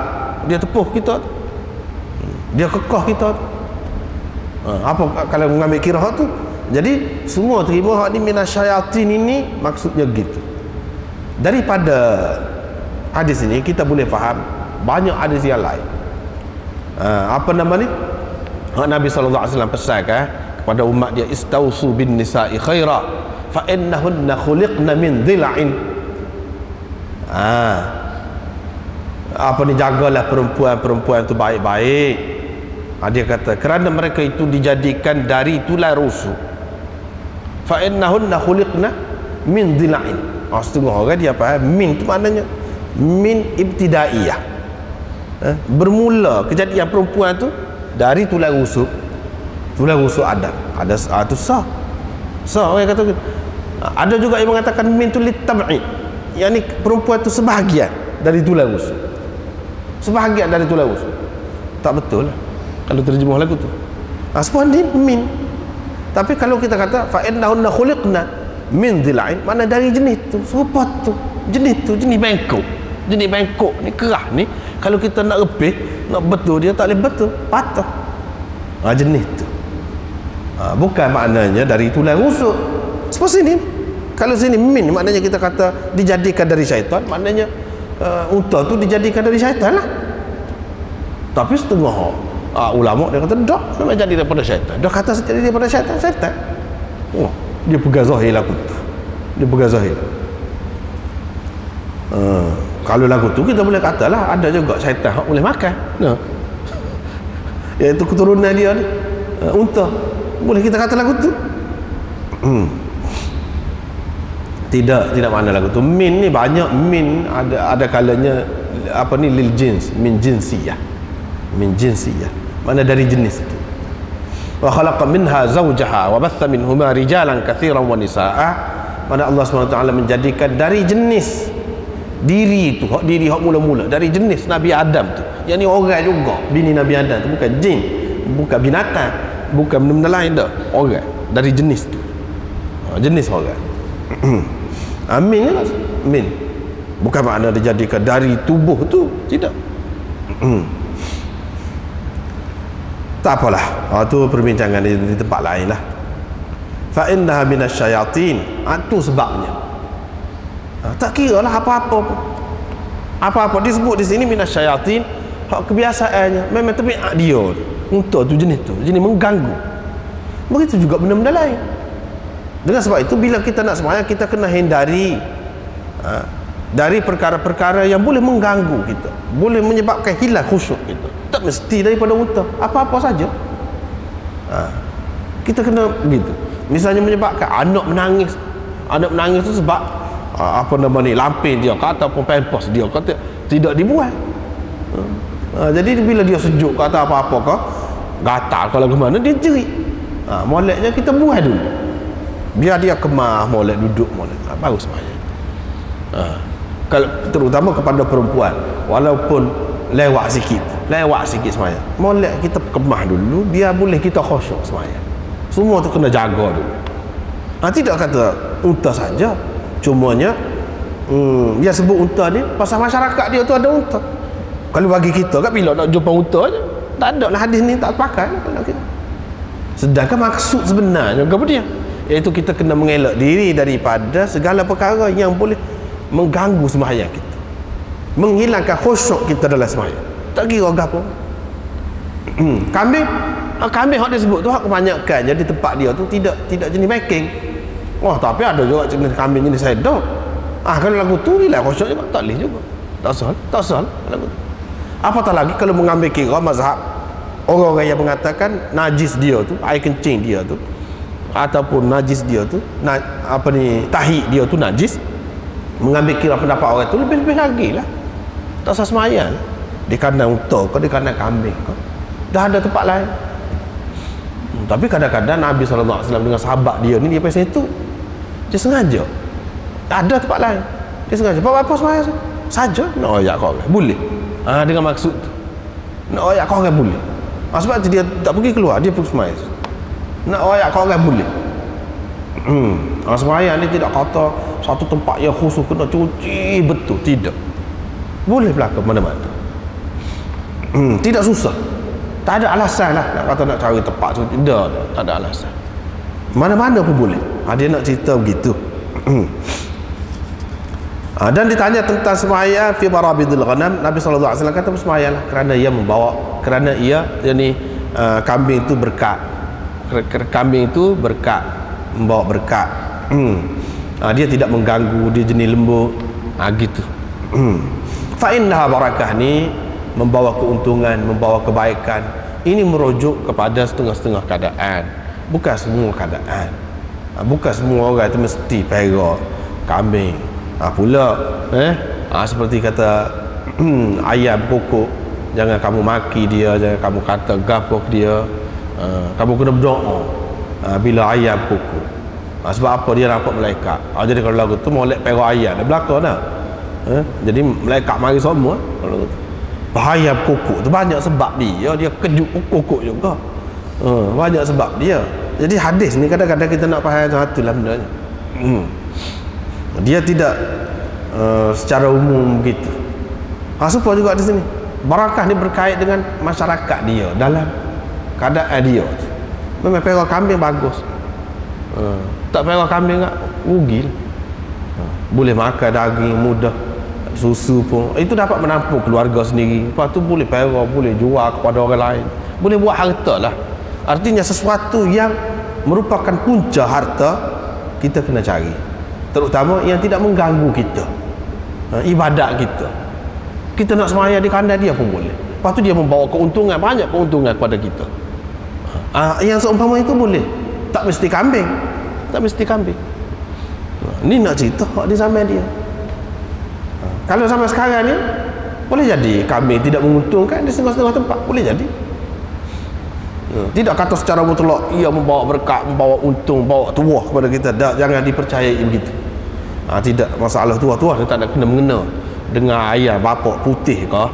dia tepuh kita tu, dia kekeh kita tu. Apa kalau mengambil kira hak tu? Jadi semua terima hak ni minasyayatin ini, maksudnya gitu. Daripada hadis ini kita boleh faham banyak hadis yang lain. Apa nama ni? Nabi SAW pesankan kepada umat dia, istausu bin nisa'i khaira fa innahunna khuliqna min dhila'in. Apa ni, jagalah perempuan-perempuan itu baik-baik. Dia kata kerana mereka itu dijadikan dari tulang rusuk. Fa innahunna khuliqna min dhila'in. Setengah orang dia faham min tu maknanya min ibtidaiyah. Bermula kejadian perempuan tu dari tulang rusuk. Tulang rusuk Adam. Ada tu sah. Sah orang kata gitu. Ada juga yang mengatakan min tu litab'id. Yang ni perempuan tu sebahagian dari tulang rusuk. Sebahagian dari tulang rusuk. Tak betul lah kalau terjemah lagu tu. Sebab ni min. Tapi kalau kita kata fa innahunna khuliqna min dhila'in, mana dari jenis tu, serupa tu, jenis bengkok. Jenis bengkok ni, kerah ni, kalau kita nak repih, nak betul dia tak boleh betul, patah. Jenis tu. Bukan maknanya dari tulang rusuk. Seperti sini, kalau sini min maknanya kita kata dijadikan dari syaitan, maknanya unta tu dijadikan dari syaitan lah. Tapi setengah ulama dia kata tak, memang jadi daripada syaitan. Dia kata jadi daripada syaitan. Dia pegang zahir lagu tu. Dia pegang zahir. Kalau lagu tu kita boleh katalah ada juga syaitan hak boleh makan. Iaitu keturunan dia ni, unta. Boleh kita kata lagu tu? Tidak makna lagu tu. Min ni banyak min, ada kalanya apa ni, lil jins, min jinsiyah. Min jinsiyah. Mana dari jenis itu. Wa khalaqa minha zawjaha wa batha minhuma rijalan katsiran wa nisaa. Mana Allah SWT menjadikan dari jenis diri itu, diri hak mula-mula dari jenis Nabi Adam tu. Yang ni orang juga, bini Nabi Adam tu, bukan jin, bukan binatang, bukan benda-benda lain dah. Orang dari jenis tu. Jenis orang. Amin lah. Amin. Bukan makna dijadikan dari tubuh tu, tidak. Tak apalah. Itu perbincangan di tempat lain lah. Fa innaha minasyayatin. Itu sebabnya. Tak kira lah apa-apa pun. Apa-apa disebut di sini minasyayatin, hak kebiasaannya memang tabiat dia. Unta tu jenis mengganggu. Begitu juga benda-benda lain. Dengan sebab itu bila kita nak sembahyang, kita kena hindari dari perkara-perkara yang boleh mengganggu kita, boleh menyebabkan hilang khusyuk kita. Tak mesti daripada unta, apa-apa saja. Kita kena begitu. Misalnya menyebabkan anak menangis. Anak menangis tu sebab apa nama ni, lampin dia ataupun pampers dia kata tidak dibuat. Jadi bila dia sejuk kata apa-apa ke, gatal kalau ke mana, dia jerit. Moleknya kita buat dulu, biar dia kemah, molek duduk, molek baru semuanya. Kalau terutama kepada perempuan, walaupun lewat sikit semuanya, molek kita kemah dulu biar boleh kita khusyuk semuanya. Semua tu kena jaga dulu. Tidak kata unta saja, cumanya dia sebut unta ni pasal masyarakat dia tu ada unta. Kalau bagi kita kat bila nak jumpa unta je, tak ada lah hadis ni, tak pakai lah kita. Sedangkan maksud sebenarnya apa dia? Iaitu kita kena mengelak diri daripada segala perkara yang boleh mengganggu sembahyang kita, menghilangkan khusyuk kita dalam sembahyang. Tak kira apa. Kambing hak disebut tu, hak kebanyakan jadi tempat dia tu tidak jenis making. Tapi ada juga jenis kambing jenis sedap. Kalau lagu tu ni lah khusyuk juga, tak boleh juga. Tak sah lagu tu. Apatah lagi kalau mengambil kira mazhab orang-orang yang mengatakan najis dia tu, air kencing dia tu, ataupun najis dia tu, tahi dia tu najis, mengambil kira pendapat orang tu lebih-lebih lagi lah. Tak sah sembahyang lah. Di kandang unta ke, di kandang kambing ke, dah ada tempat lain. Tapi kadang-kadang Nabi SAW dengan sahabat dia ni, dia pasal itu dia sengaja ada tempat lain, dia sengaja apa sembahyang saja nak oyak kau orang boleh, dengan maksud tu nak oyak kau orang boleh. Sebab tu dia tak pergi keluar, dia pergi sembahyang nak oyak kau orang boleh. Sembahyang ni tidak kata satu tempat yang khusus kena cuci betul, tidak, boleh berlaku mana-mana. Tidak susah, tak ada alasan lah nak kata nak cari tempat tu, tidak, tak ada alasan, mana-mana pun boleh. Dia nak cerita begitu. Dan ditanya tentang sembahyang fi marabidil ghanam, Nabi SAW kata sembahyanglah kerana ia membawa, kerana ia yani kambing itu berkat, kambing itu berkat, membawa berkat. Dia tidak mengganggu, dia jenis lembut, gitu. Fa innaha barakah ni membawa keuntungan, membawa kebaikan. Ini merujuk kepada setengah-setengah keadaan, bukan semua keadaan. Bukan semua orang itu mesti perah kambing. Pula seperti kata ayam pokok, jangan kamu maki dia, jangan kamu kata gapo dia. Kamu kena berdoa bila ayam pokok. Sebab apa? Dia nampak malaikat. Jadi kalau lagu tu molek perah ayam dah belakang dah. Jadi malaikat mari semua kalau tu. Bahaya pokok tu banyak sebab dia kejut pokok juga. Banyak sebab dia. Jadi hadis ni kadang-kadang kita nak faham satu lah benda ni. Dia tidak secara umum begitu. Supaya juga di sini barakah ni berkait dengan masyarakat dia, dalam keadaan dia. Memang perah kambing bagus, tak perah kambing tak rugi. Boleh makan daging mudah, susu pun itu dapat menampung keluarga sendiri. Lepas tu boleh perah, boleh jual kepada orang lain, boleh buat harta lah. Artinya sesuatu yang merupakan punca harta kita kena cari, terutama yang tidak mengganggu kita, ibadat kita. Kita nak sembahyang di kandang dia pun boleh. Lepas tu dia membawa keuntungan, banyak keuntungan kepada kita. Yang seumpama itu boleh. Tak mesti kambing, tak mesti kambing. Ni nak cerita di zaman dia. Kalau zaman sekarang ni boleh jadi kambing tidak menguntungkan di setengah-setengah tempat, boleh jadi. Tidak kata secara mutlak ia membawa berkat, membawa untung, membawa tuah kepada kita. Jangan dipercayai begitu. Tidak, masalah tuah-tuah dia tak ada kena-mengena dengan ayam bapak putih ke,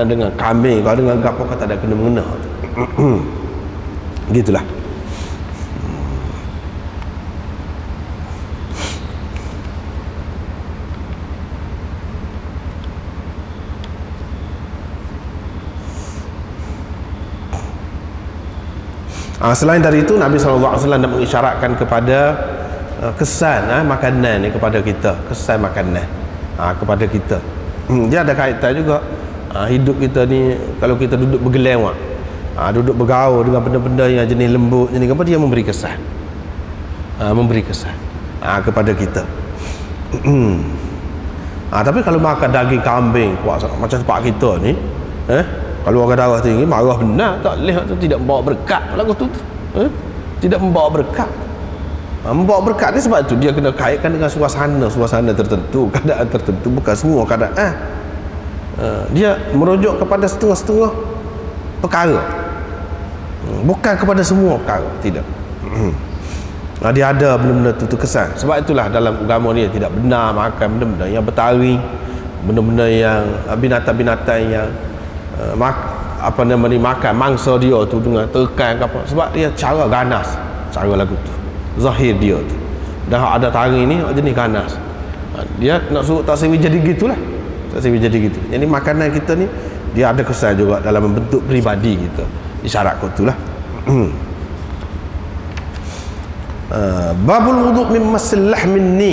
dengan kambing ke, dengan apa ke, tak ada kena-mengena. Gitulah. Selain dari itu, Nabi SAW nak mengisyaratkan kepada kesan makanan ni kepada kita, kesan makanan kepada kita. Dia ada kaitan juga hidup kita ni. Kalau kita duduk bergelewak, duduk bergaul dengan benda-benda yang jenis lembut, jenis apa, dia memberi kesan. memberi kesan kepada kita. Tapi kalau makan daging kambing macam tempat kita ni, kalau orang darah tinggi marah benar, tak boleh tu, tidak membawa berkat lagu tu. Tidak membawa berkat. Membawa berkat ni sebab tu dia kena kaitkan dengan suasana tertentu, keadaan tertentu, bukan semua keadaan. Dia merujuk kepada setengah-setengah perkara, bukan kepada semua perkara, tidak. Dia ada benda-benda tu kesan. Sebab itulah dalam agama ni tidak benar makan benda-benda yang bertaring, benda-benda yang binatang-binatang yang makan mangsa dia tu dengan tekan ke apa. Sebab dia cara ganas, cara lagu tu, zahir dia tu. Dah ada taring ni jenis ganas. Dia nak suruh tak sewi jadi gitulah. Tak sewi jadi gitu. Jadi makanan kita ni dia ada kesan juga dalam membentuk pribadi kita. Isyarat kau tu lah. Babul wudu' min masil lahmin ni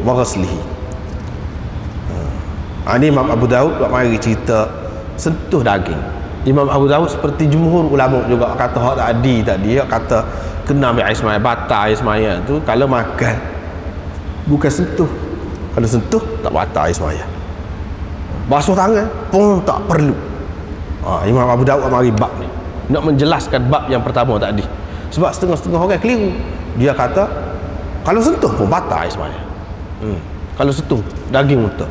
wa ghaslihi. Ini Imam Abu Daud buat mari cerita sentuh daging. Imam Abu Daud seperti jumhur ulama juga kata hak tadi dia kata kena ambil air semaya, batal air semaya tu kalau makan, bukan sentuh. Kalau sentuh tak batal air semaya. Basuh tangan pun tak perlu. Imam Abu Daud buat mari bab ni nak menjelaskan bab yang pertama tadi. Sebab setengah-setengah orang keliru. Dia kata kalau sentuh pun batal air semaya. Kalau sentuh daging unta.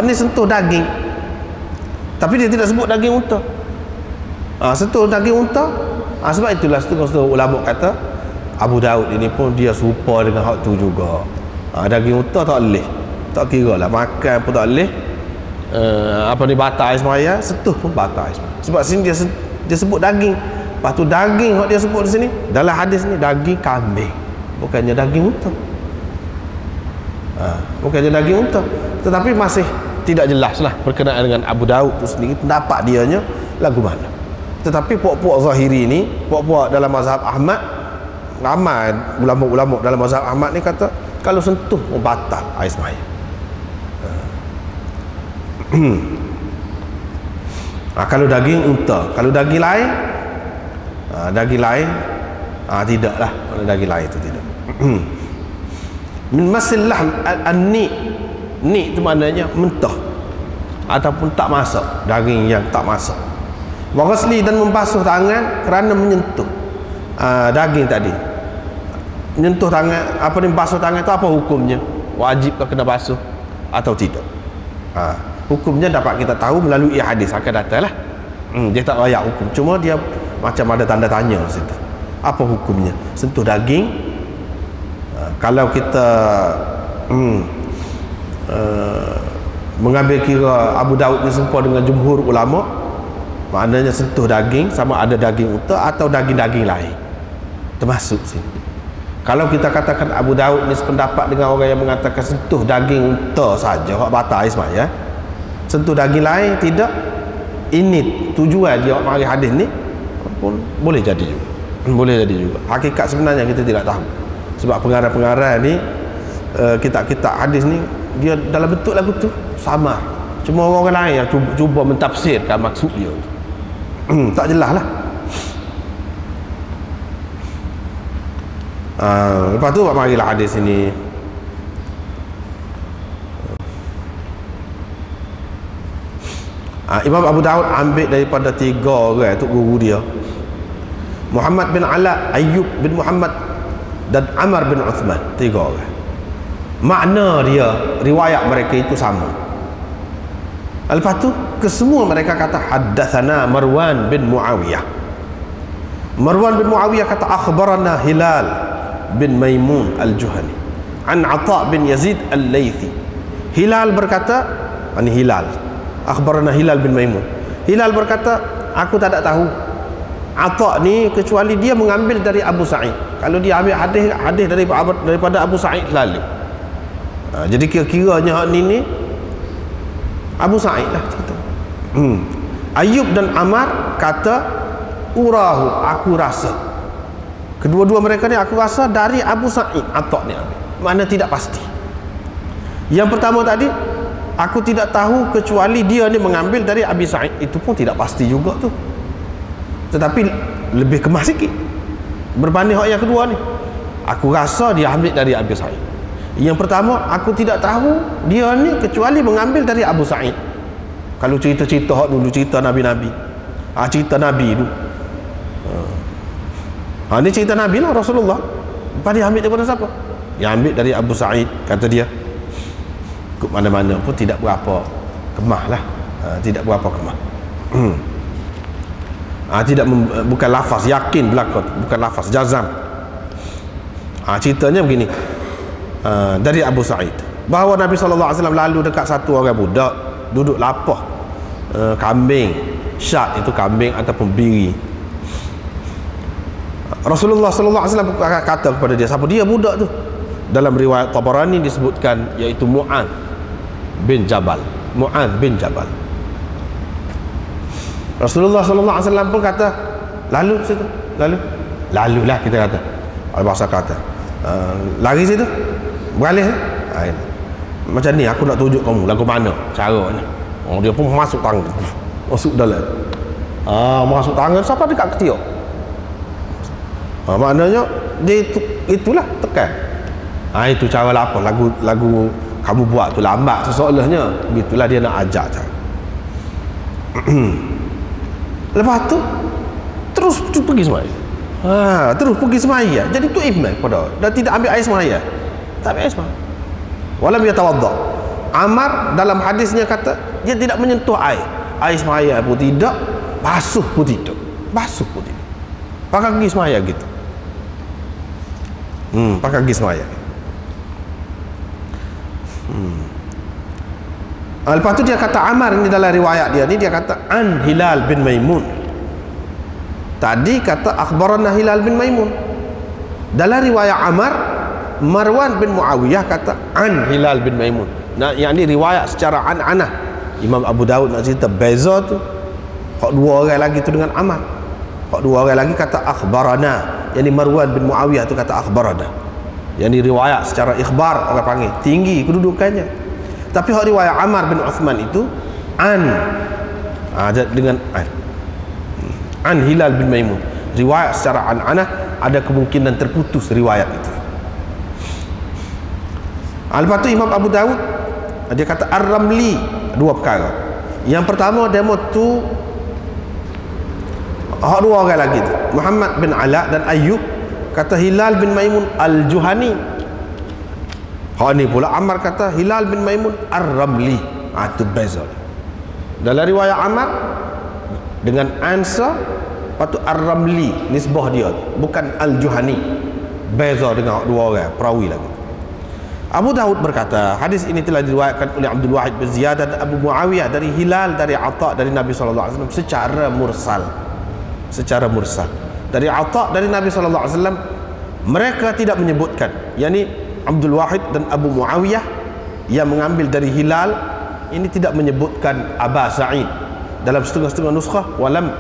Ini sentuh daging, tapi dia tidak sebut daging unta. Sentuh daging unta. Sebab itulah setengah-setengah ulama kata Abu Daud ini pun dia serupa dengan hak tu juga. Daging unta tak boleh, tak kira lah makan pun tak boleh. Batal air semaya, sentuh pun batal air semaya. Sebab sini dia sebut daging. Lepas tu daging yang dia sebut di sini dalam hadis ni daging kambing, bukannya daging unta. Bukannya daging unta. Tetapi masih tidak jelas lah berkenaan dengan Abu Daud tu sendiri pendapat dianya lagu mana. Tetapi puak-puak zahiri ni, puak-puak dalam mazhab Ahmad, ramai ulama-ulama dalam mazhab Ahmad ni kata kalau sentuh pun batal air semaya. Kalau daging unta, kalau daging lain tidaklah. Kalau daging lain itu tidak. Min masil lahm an-ni itu maknanya mentah ataupun tak masak, daging yang tak masak. Wa ghasli dan membasuh tangan kerana menyentuh daging tadi. Menyentuh tangan, basuh tangan itu apa hukumnya? Wajibkah kena basuh atau tidak? Hukumnya dapat kita tahu melalui hadis akan datanglah. Dia tak layak hukum, cuma dia macam ada tanda tanya di situ. Apa hukumnya sentuh daging? Kalau kita mengambil kira Abu Daud ni serupa dengan jumhur ulama, maknanya sentuh daging sama ada daging unta atau daging-daging lain termasuk sini. Kalau kita katakan Abu Daud ni sependapat dengan orang yang mengatakan sentuh daging unta saja hak batal air semaya, sentuh daging lain tidak, ini tujuan dia mari hadis ni pun boleh jadi juga. Boleh jadi juga. Hakikat sebenarnya kita tidak tahu. Sebab pengarang-pengarang ni kitab-kitab hadis ni dia dalam bentuk lagu tu sama. Cuma orang lain yang cuba mentafsirkan maksud dia tu. Tak jelas lah. Lepas tu marilah hadis ini. Imam Abu Daud ambil daripada 3 orang tu guru dia, Muhammad bin Ala, Ayyub bin Muhammad dan Amr bin Uthman. 3 orang. Makna dia, riwayat mereka itu sama. Lepas tu kesemua mereka kata haddatsana Marwan bin Muawiyah. Marwan bin Muawiyah kata akhbarana Hilal bin Maimun al-Juhani an Atha bin Yazid al-Laythi. Hilal berkata, ini Hilal, akhbarana Hilal bin Maimun. Hilal berkata, aku tak ada tahu Atha ni kecuali dia mengambil dari Abu Sa'id. Kalau dia ambil hadis daripada Abu Sa'id lalu. Jadi kira-kiranya ni Abu Sa'id lah cerita. Ayyub dan Amar kata urahu, aku rasa. Kedua-dua mereka ni aku rasa dari Abu Sa'id Atha ni ambil. Mana tidak pasti. Yang pertama tadi aku tidak tahu kecuali dia ni mengambil dari Abi Sa'id, itu pun tidak pasti juga tu. Tetapi lebih kemas sikit berbanding hak yang kedua ni. Aku rasa dia ambil dari Abu Sa'id. Yang pertama, aku tidak tahu dia ni kecuali mengambil dari Abu Sa'id. Kalau cerita-cerita dulu, cerita Nabi-Nabi, cerita Nabi tu, ni cerita Nabi lah, Rasulullah. Lepas dia ambil daripada siapa? Dia ambil dari Abu Sa'id, kata dia. Ke mana-mana pun tidak berapa kemah lah, tidak berapa kemah. Bukan lafaz, yakin belakang, bukan lafaz, jazam. Ceritanya begini, dari Abu Sa'id, bahawa Nabi SAW lalu dekat satu orang budak duduk lapah kambing, syat itu kambing ataupun biri. Rasulullah SAW kata kepada dia, siapa dia budak tu? Dalam riwayat Tabarani disebutkan iaitu Mu'adz bin Jabal. Mu'adz bin Jabal. Rasulullah SAW pun kata, lalu situ, lalulah kita kata, bahasa kata, lari situ, beralih. Macam ni aku nak tunjuk kamu lagu mana caranya. Dia pun masuk tangan, masuk dalam, masuk tangan sampai dekat ketiak. Maknanya dia itulah tekan. Itu cara lah apa lagu kamu buat tu lambat seseolahnya. Begitulah dia nak ajar cara. Lepas tu terus pergi semaya. Terus pergi semaya. Jadi tu iman pada dan tidak ambil air semaya. Tak ambil air semaya. Walam yatawadda. Amar dalam hadisnya kata dia tidak menyentuh air. Air semaya pun tidak, basuh pun tidak. Basuh pun tidak. Pakai pergi semaya gitu. Pakai pergi semaya. Lepas tu dia kata Amar ni dalam riwayat dia ni, dia kata an Hilal bin Maimun. Tadi kata akhbarana Hilal bin Maimun. Dalam riwayat Amar, Marwan bin Muawiyah kata an Hilal bin Maimun. Nah, yang ni riwayat secara an-anah. Imam Abu Daud nak cerita beza tu. Hak dua orang lagi tu dengan Amar. Hak dua orang lagi kata akhbarana. Yang ni Marwan bin Muawiyah tu kata akhbarana. Yang ni riwayat secara ikhbar, orang panggil tinggi kedudukannya. Tapi hak riwayat Ammar bin Uthman itu an, dengan an Hilal bin Maimun. Riwayat secara an-anah, ada kemungkinan terputus riwayat itu. Lepas tu Imam Abu Daud dia kata Ar-Ramli, dua perkara. Yang pertama demo tu dua orang lagi tu, Muhammad bin Ala dan Ayyub, kata Hilal bin Maimun Al-Juhani. Ni pula Ammar kata Hilal bin Maimun Ar-Ramli. Itu beza. Dalam riwayat Ammar dengan Ansa, lepas tu Ar-Ramli nisbah dia, bukan Al-Juhani. Beza dengan dua orang perawi lagi. Abu Daud berkata hadis ini telah diriwayatkan oleh Abdul Wahid bin Ziyad dan Abu Muawiyah dari Hilal, dari Atha, dari Nabi SAW secara mursal. Secara mursal dari Atha, dari Nabi SAW. Mereka tidak menyebutkan, yakni Abdul Wahid dan Abu Muawiyah yang mengambil dari Hilal ini tidak menyebutkan Aba Sa'id. Dalam setengah-setengah nuskhah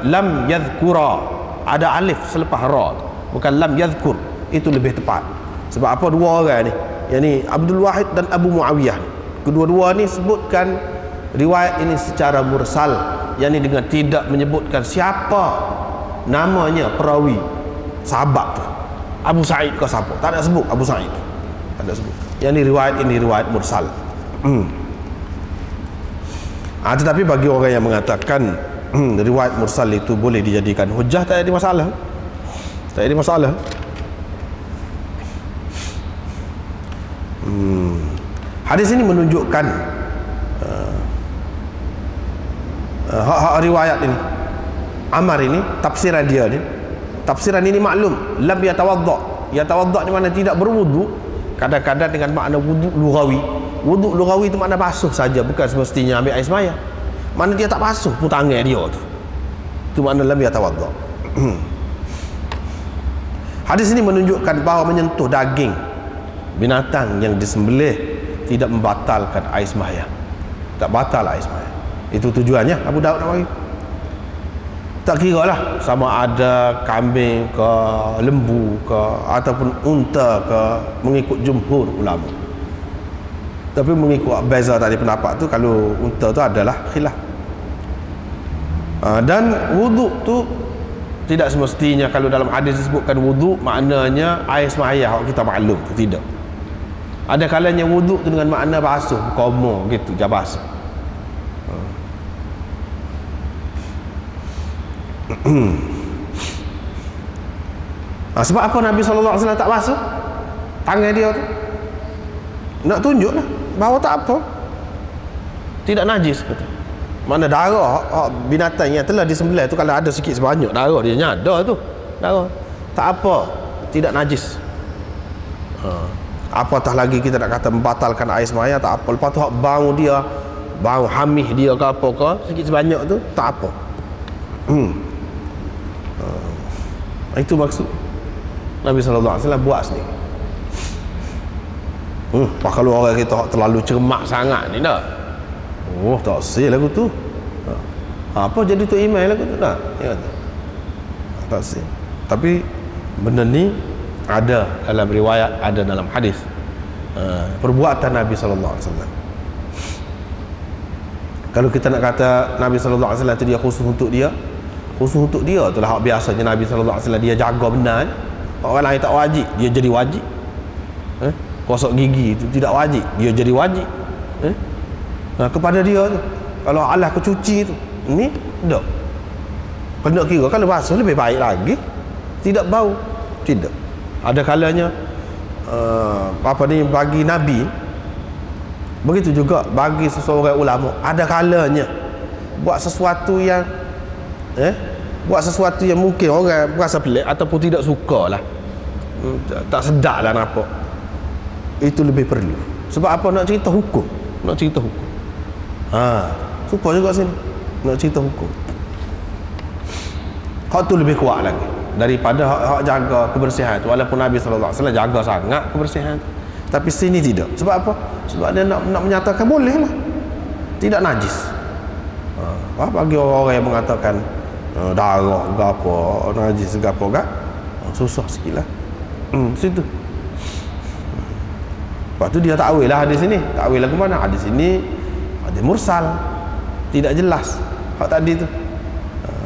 lam yadhkura, ada alif selepas ra, bukan lam yadhkur. Itu lebih tepat. Sebab apa? Dua orang ni, yakni Abdul Wahid dan Abu Muawiyah, kedua-dua ni sebutkan riwayat ini secara mursal, yakni dengan tidak menyebutkan siapa namanya perawi sahabat tu, Abu Sa'id ke siapa, tak ada sebut Abu Sa'id, tak ada sebut. Yang ni riwayat ini riwayat mursal. Tetapi bagi orang yang mengatakan riwayat mursal itu boleh dijadikan hujah, tak ada masalah. Tak ada masalah. Hadis ini menunjukkan riwayat ini Ammar ini, tafsiran dia ni, tafsiran ini maklum, lam yatawadda. Yatawadda ni mana tidak berwudu, kadang-kadang dengan makna wudu lughawi. Wudu lughawi itu makna basuh saja, bukan semestinya ambil air semaya. Mana dia tak basuh pun tangan dia tu, itu makna lam yatawadda. Hadis ini menunjukkan bahawa menyentuh daging binatang yang disembelih tidak membatalkan air semaya. Tak batal air semaya. Itu tujuannya Abu Daud nak bagi. Tak kira lah sama ada kambing ke, lembu ke, ataupun unta ke, mengikut jumhur ulama. Tapi mengikut beza tadi pendapat tu, kalau unta tu adalah khilaf. Dan wuduk tu Tidak semestinya kalau dalam hadis disebutkan wudu maknanya air semayah kita maklum tu, tidak. Ada kalanya wudu tu dengan makna basuh, komo gitu, jah basuh. Sebab apa Nabi SAW tak basuh tangan dia tu? Nak tunjuk lah bahawa tak apa, tidak najis kata. Mana darah binatang yang telah disembelih tu, kalau ada sikit sebanyak darah dia nyada tu, darah tak apa, tidak najis. Apatah lagi kita nak kata membatalkan air semaya, tak apa. Lepas tu bau dia, bau hamih dia ke apa ke, sikit sebanyak tu tak apa. Itu maksud Nabi SAW buat sendiri. Kalau orang kita terlalu cermat sangat ni dah, tak sih lagu tu. Apa jadi tu email lagu tu dah? Ya, tak sih. Tapi benda ni ada dalam riwayat, ada dalam hadis. Perbuatan Nabi SAW. Kalau kita nak kata Nabi SAW itu dia khusus untuk dia, khusus untuk dia itulah hak biasanya Nabi SAW dia jaga benar. Orang lain tak wajib, dia jadi wajib. Gosok gigi itu tidak wajib, dia jadi wajib. Kepada dia tu, kalau Allah kecuci tu, ni tak kena kira kalau basuh lebih baik lagi, tidak bau, tidak. Ada kalanya bagi Nabi, begitu juga bagi seseorang ulama, ada kalanya buat sesuatu yang mungkin orang berasa pelik ataupun tidak suka lah, tak sedap lah nampak. Itu lebih perlu. Sebab apa? Nak cerita hukum, nak cerita hukum. Suka juga sini nak cerita hukum. Hak tu lebih kuat lagi daripada hak jaga kebersihan tu. Walaupun Nabi SAW jaga sangat kebersihan tu, tapi sini tidak. Sebab apa? Sebab dia nak menyatakan boleh lah, tidak najis. Bagi orang-orang yang mengatakan darah ke apa, najis ke apa kan, susah sikit lah. Situ. Lepas tu dia takwil lah hadis ini. Takwil lagu mana? Hadis ini hadis mursal, tidak jelas. Hak tadi tu,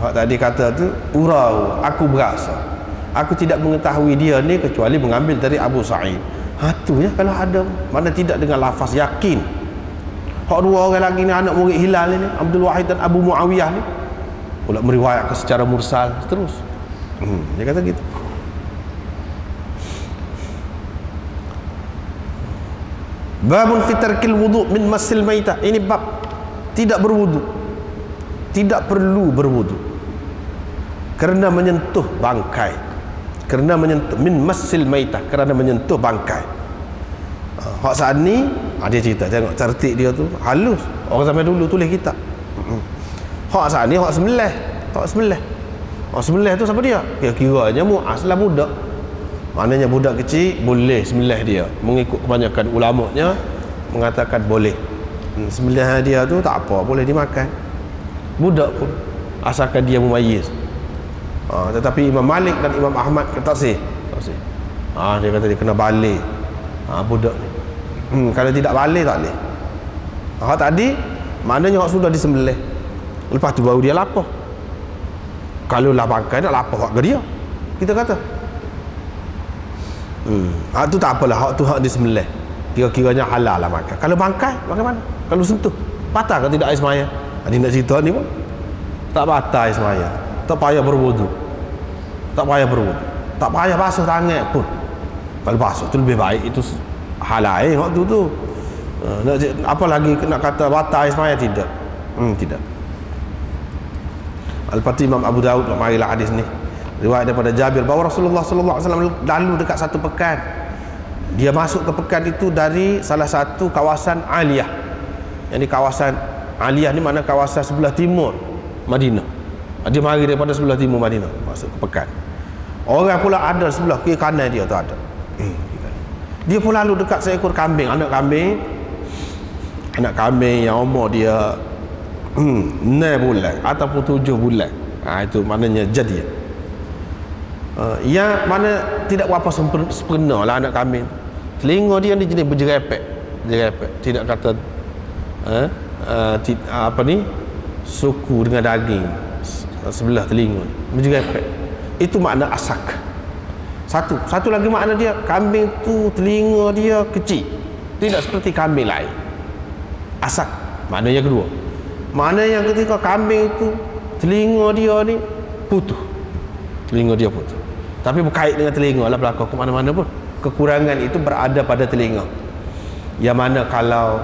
hak tadi kata tu, urau, aku berasa, aku tidak mengetahui dia ni kecuali mengambil dari Abu Sa'id. Tu ya, kalau ada mana tidak dengan lafaz yakin. Hak dua orang lagi ni anak murid Hilal ni, Abdul Wahid dan Abu Muawiyah ni, pula meriwayatkan secara mursal terus. Dia kata gitu. Babun fi tarkil wudu min masil maitah. Ini bab tidak berwudu, tidak perlu berwudu kerana menyentuh bangkai, kerana menyentuh min masil maitah, kerana menyentuh bangkai. Hak saat ni dia cerita, tengok tertib dia tu halus. Orang zaman dulu tulis kitab. Hak saat ni hak sembelih, hak sembelih. Hak sembelih tu siapa dia? Kira-kiranya Muaz lah budak. Maknanya budak kecil boleh sembelih dia. Mengikut kebanyakan ulamanya mengatakan boleh. Sembelihan dia tu tak apa, boleh dimakan. Budak pun asalkan dia mumayyiz. Tetapi Imam Malik dan Imam Ahmad kata tak sih. Dia kata dia kena balik. Budak ni. Kalau tidak balik tak boleh. Tadi maknanya hak sudah disembelih. Lepas tu baru dia lapar. Kalau lah bangkai nak lapar hak ke dia. Kita kata hak tu tak apalah, hak tu hak disembelih, kira-kiranya halal lah makan. Kalau bangkai bagaimana? Kalau sentuh batal ke tidak air semaya? Dia nak cerita ni pun tak batal air semaya, tak payah berwudu, tak payah berwudu, tak payah basuh tangan pun. Kalau basuh tu lebih baik, itu halal hak tu apa lagi nak kata batal air semaya? Tidak. Tidak. Al-Fatih Imam Abu Daud marilah hadis ni, riwayat daripada Jabir bahawa Rasulullah SAW lalu dekat satu pekan. Dia masuk ke pekan itu dari salah satu kawasan Aliyah. Yang di kawasan Aliyah ni mana kawasan sebelah timur Madinah. Dia mari daripada sebelah timur Madinah masuk ke pekan. Orang pula ada sebelah kiri kanan dia tu ada. Dia pun lalu dekat seekor kambing, anak kambing yang umur dia 6 bulan ataupun 7 bulan. Itu maknanya jadi. Yang mana tidak berapa sempurna lah anak kambing. Telinga dia ni jenis berjerepek, tidak kata suku dengan daging sebelah telinga berjerepek. Itu makna asak. Satu lagi makna dia, kambing tu telinga dia kecil, tidak seperti kambing lain. Asak makna yang kedua. Makna yang ketiga, kambing itu telinga dia ni putus. Telinga dia putus. Tapi berkait dengan telinga lah berlaku ke mana-mana pun. Kekurangan itu berada pada telinga. Yang mana kalau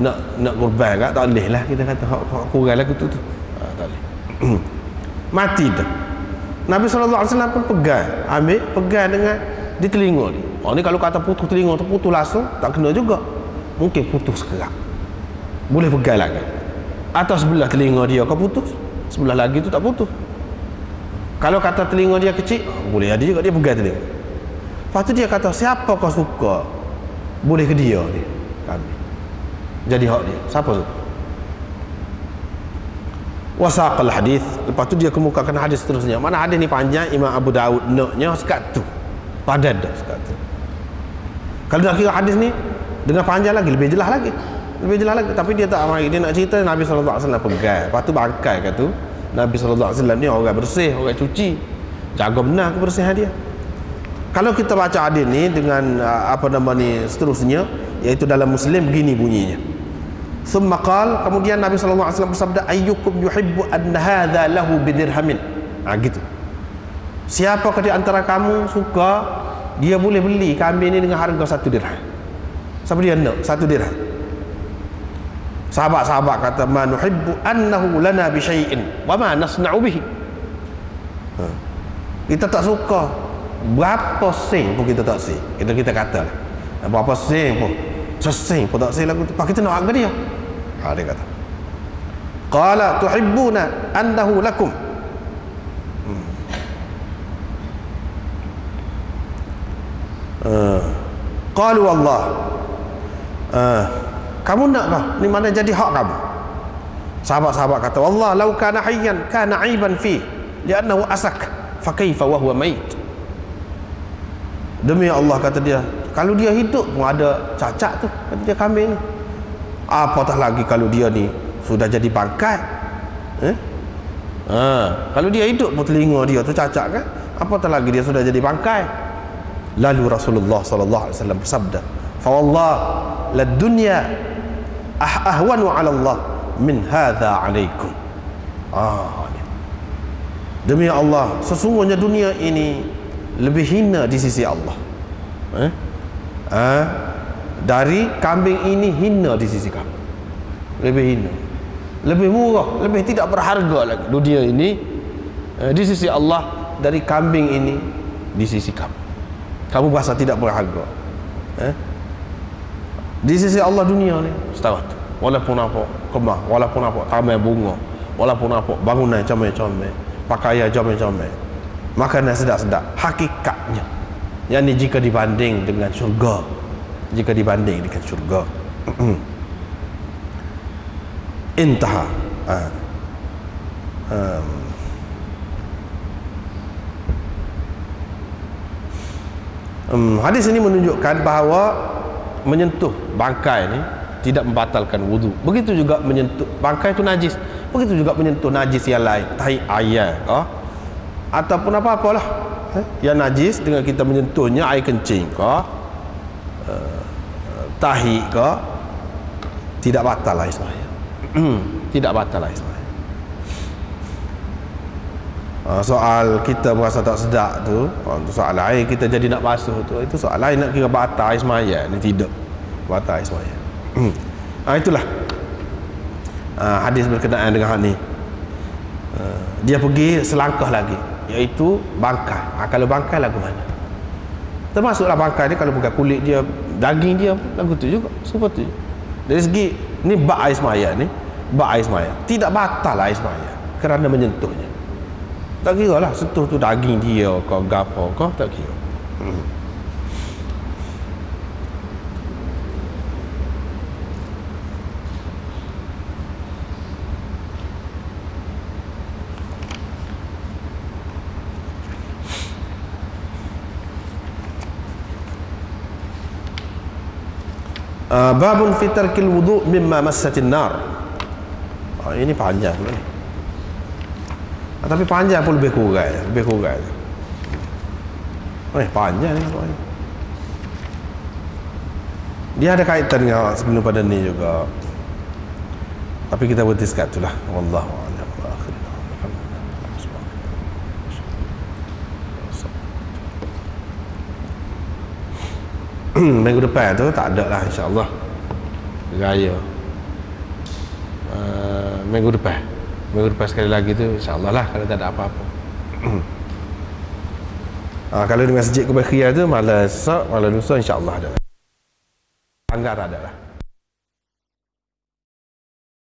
nak kurban kat, tak boleh lah kita kata hak kurang lah tu. Tak boleh. Mati dah. Nabi SAW pun pegang dengan di telinga ni. Oh ni kalau kata putus telinga tu putus langsung, tak kena juga. Mungkin putus sekerak. Boleh pegang lagi. Atau sebelah telinga dia kau putus, sebelah lagi tu tak putus. Kalau kata telinga dia kecil, boleh ada juga dia pegang telinga. Lepas tu dia kata, siapa kau suka, boleh ke dia ni kami. Jadi hak dia. Siapa tu? Wasaqal hadis. Lepas tu dia kemukakan hadis seterusnya. Mana hadis ni panjang, Imam Abu Daud naknya sekat tu. Padat dah sekat tu. Kalau nak kira hadis ni dengan panjang lagi, lebih jelas lagi. Lebih jelas lagi. Tapi dia tak mari. Dia nak cerita Nabi SAW pegang. Lepas tu bangkai kat tu. Nabi SAW ni orang bersih, orang cuci. Jaga benar kebersihan dia. Kalau kita baca hadis ni dengan seterusnya, iaitu dalam Muslim begini bunyinya. Thumma qal, kemudian Nabi SAW bersabda, ayyukum yuhibbu an hadha lahu bidirhamin. Gitu. Siapakah di antara kamu suka dia boleh beli kambing ni dengan harga 1 dirham? Siapa dia nak 1 dirham? Sahabat-sahabat kata, ma nuhibbu annahu lana bi syai'in wa ma nasna'u bihi. Kita tak suka berapa sen pun kita tak sen. Kita kata lah, berapa sen pun, sesen pun tak sen lagu tu. Pak kita nak harga dia. Dia kata, qala tuhibbuna annahu lakum. Qalu wallah. Kamu nak kah? Ni mana jadi hak kamu? Sahabat-sahabat kata, wallah law kana hayyan kana aiban fi li'annahu asak fa kaifa wa huwa mait. Demi Allah, kata dia, kalau dia hidup pun ada cacat tu, kata dia kambing ni. Apatah lagi kalau dia ni sudah jadi bangkai. Kalau dia hidup pun telinga dia tu cacat kan? Apatah lagi dia sudah jadi bangkai. Lalu Rasulullah SAW bersabda, fa wallah la dunya ahwanu 'ala Allah min hadha 'alaikum. Demi Allah, sesungguhnya dunia ini lebih hina di sisi Allah. Dari kambing ini hina di sisi kamu. Lebih hina, lebih murah, lebih tidak berharga lagi dunia ini di sisi Allah dari kambing ini di sisi kamu. Kamu bahasa tidak berharga. Di sisi Allah dunia ni setara tu. Walaupun apa kemah, walaupun apa taman bunga, walaupun apa bangunan comel-comel, pakaian comel-comel, makanan sedap-sedap, hakikatnya yang ni jika dibanding dengan syurga, jika dibanding dengan syurga, intaha. Hadis ini menunjukkan bahawa menyentuh bangkai ni tidak membatalkan wudu. Begitu juga menyentuh bangkai itu najis. Begitu juga menyentuh najis yang lain, tahi ayam ataupun apa-apalah yang najis, dengan kita menyentuhnya, air kencing tahi tidak batal lah sembahyang. Tidak batal lah sembahyang. Soal kita merasa tak sedap tu, soal air kita jadi nak basuh tu, itu soal lain. Nak kira batal air sembahyang ni, tidak batal air sembahyang. Itulah hadis berkenaan dengan hal ni. Dia pergi selangkah lagi, iaitu bangkai. Kalau bangkai lagu mana? Termasuklah bangkai ni, kalau bukan kulit dia, daging dia lagu tu juga, seperti tu. Dari segi ni bak air sembahyang ni, bak air sembahyang tidak batal air sembahyang kerana menyentuhnya. Tak kira lah sentuh tu daging dia kau gapo kau, tak kira. Babun fi tarkil wudu mimma massatin nar. Ini panjang ni. Tapi panjang pun lebih kurang. Panjang ni pokoknya. Dia ada kaitan dengan sebelum pada ni juga. Tapi kita berhenti sekat itulah. Wallahu a'lam. Minggu depan tu tak ada lah, insya-Allah. Raya. Minggu depan sekali lagi tu, insya-Allah lah, kalau tak ada apa-apa. Kalau dengan Masjid Kubai Khiyar tu malam esok, malam lusa, insya-Allah ada. Anggar tak ada lah.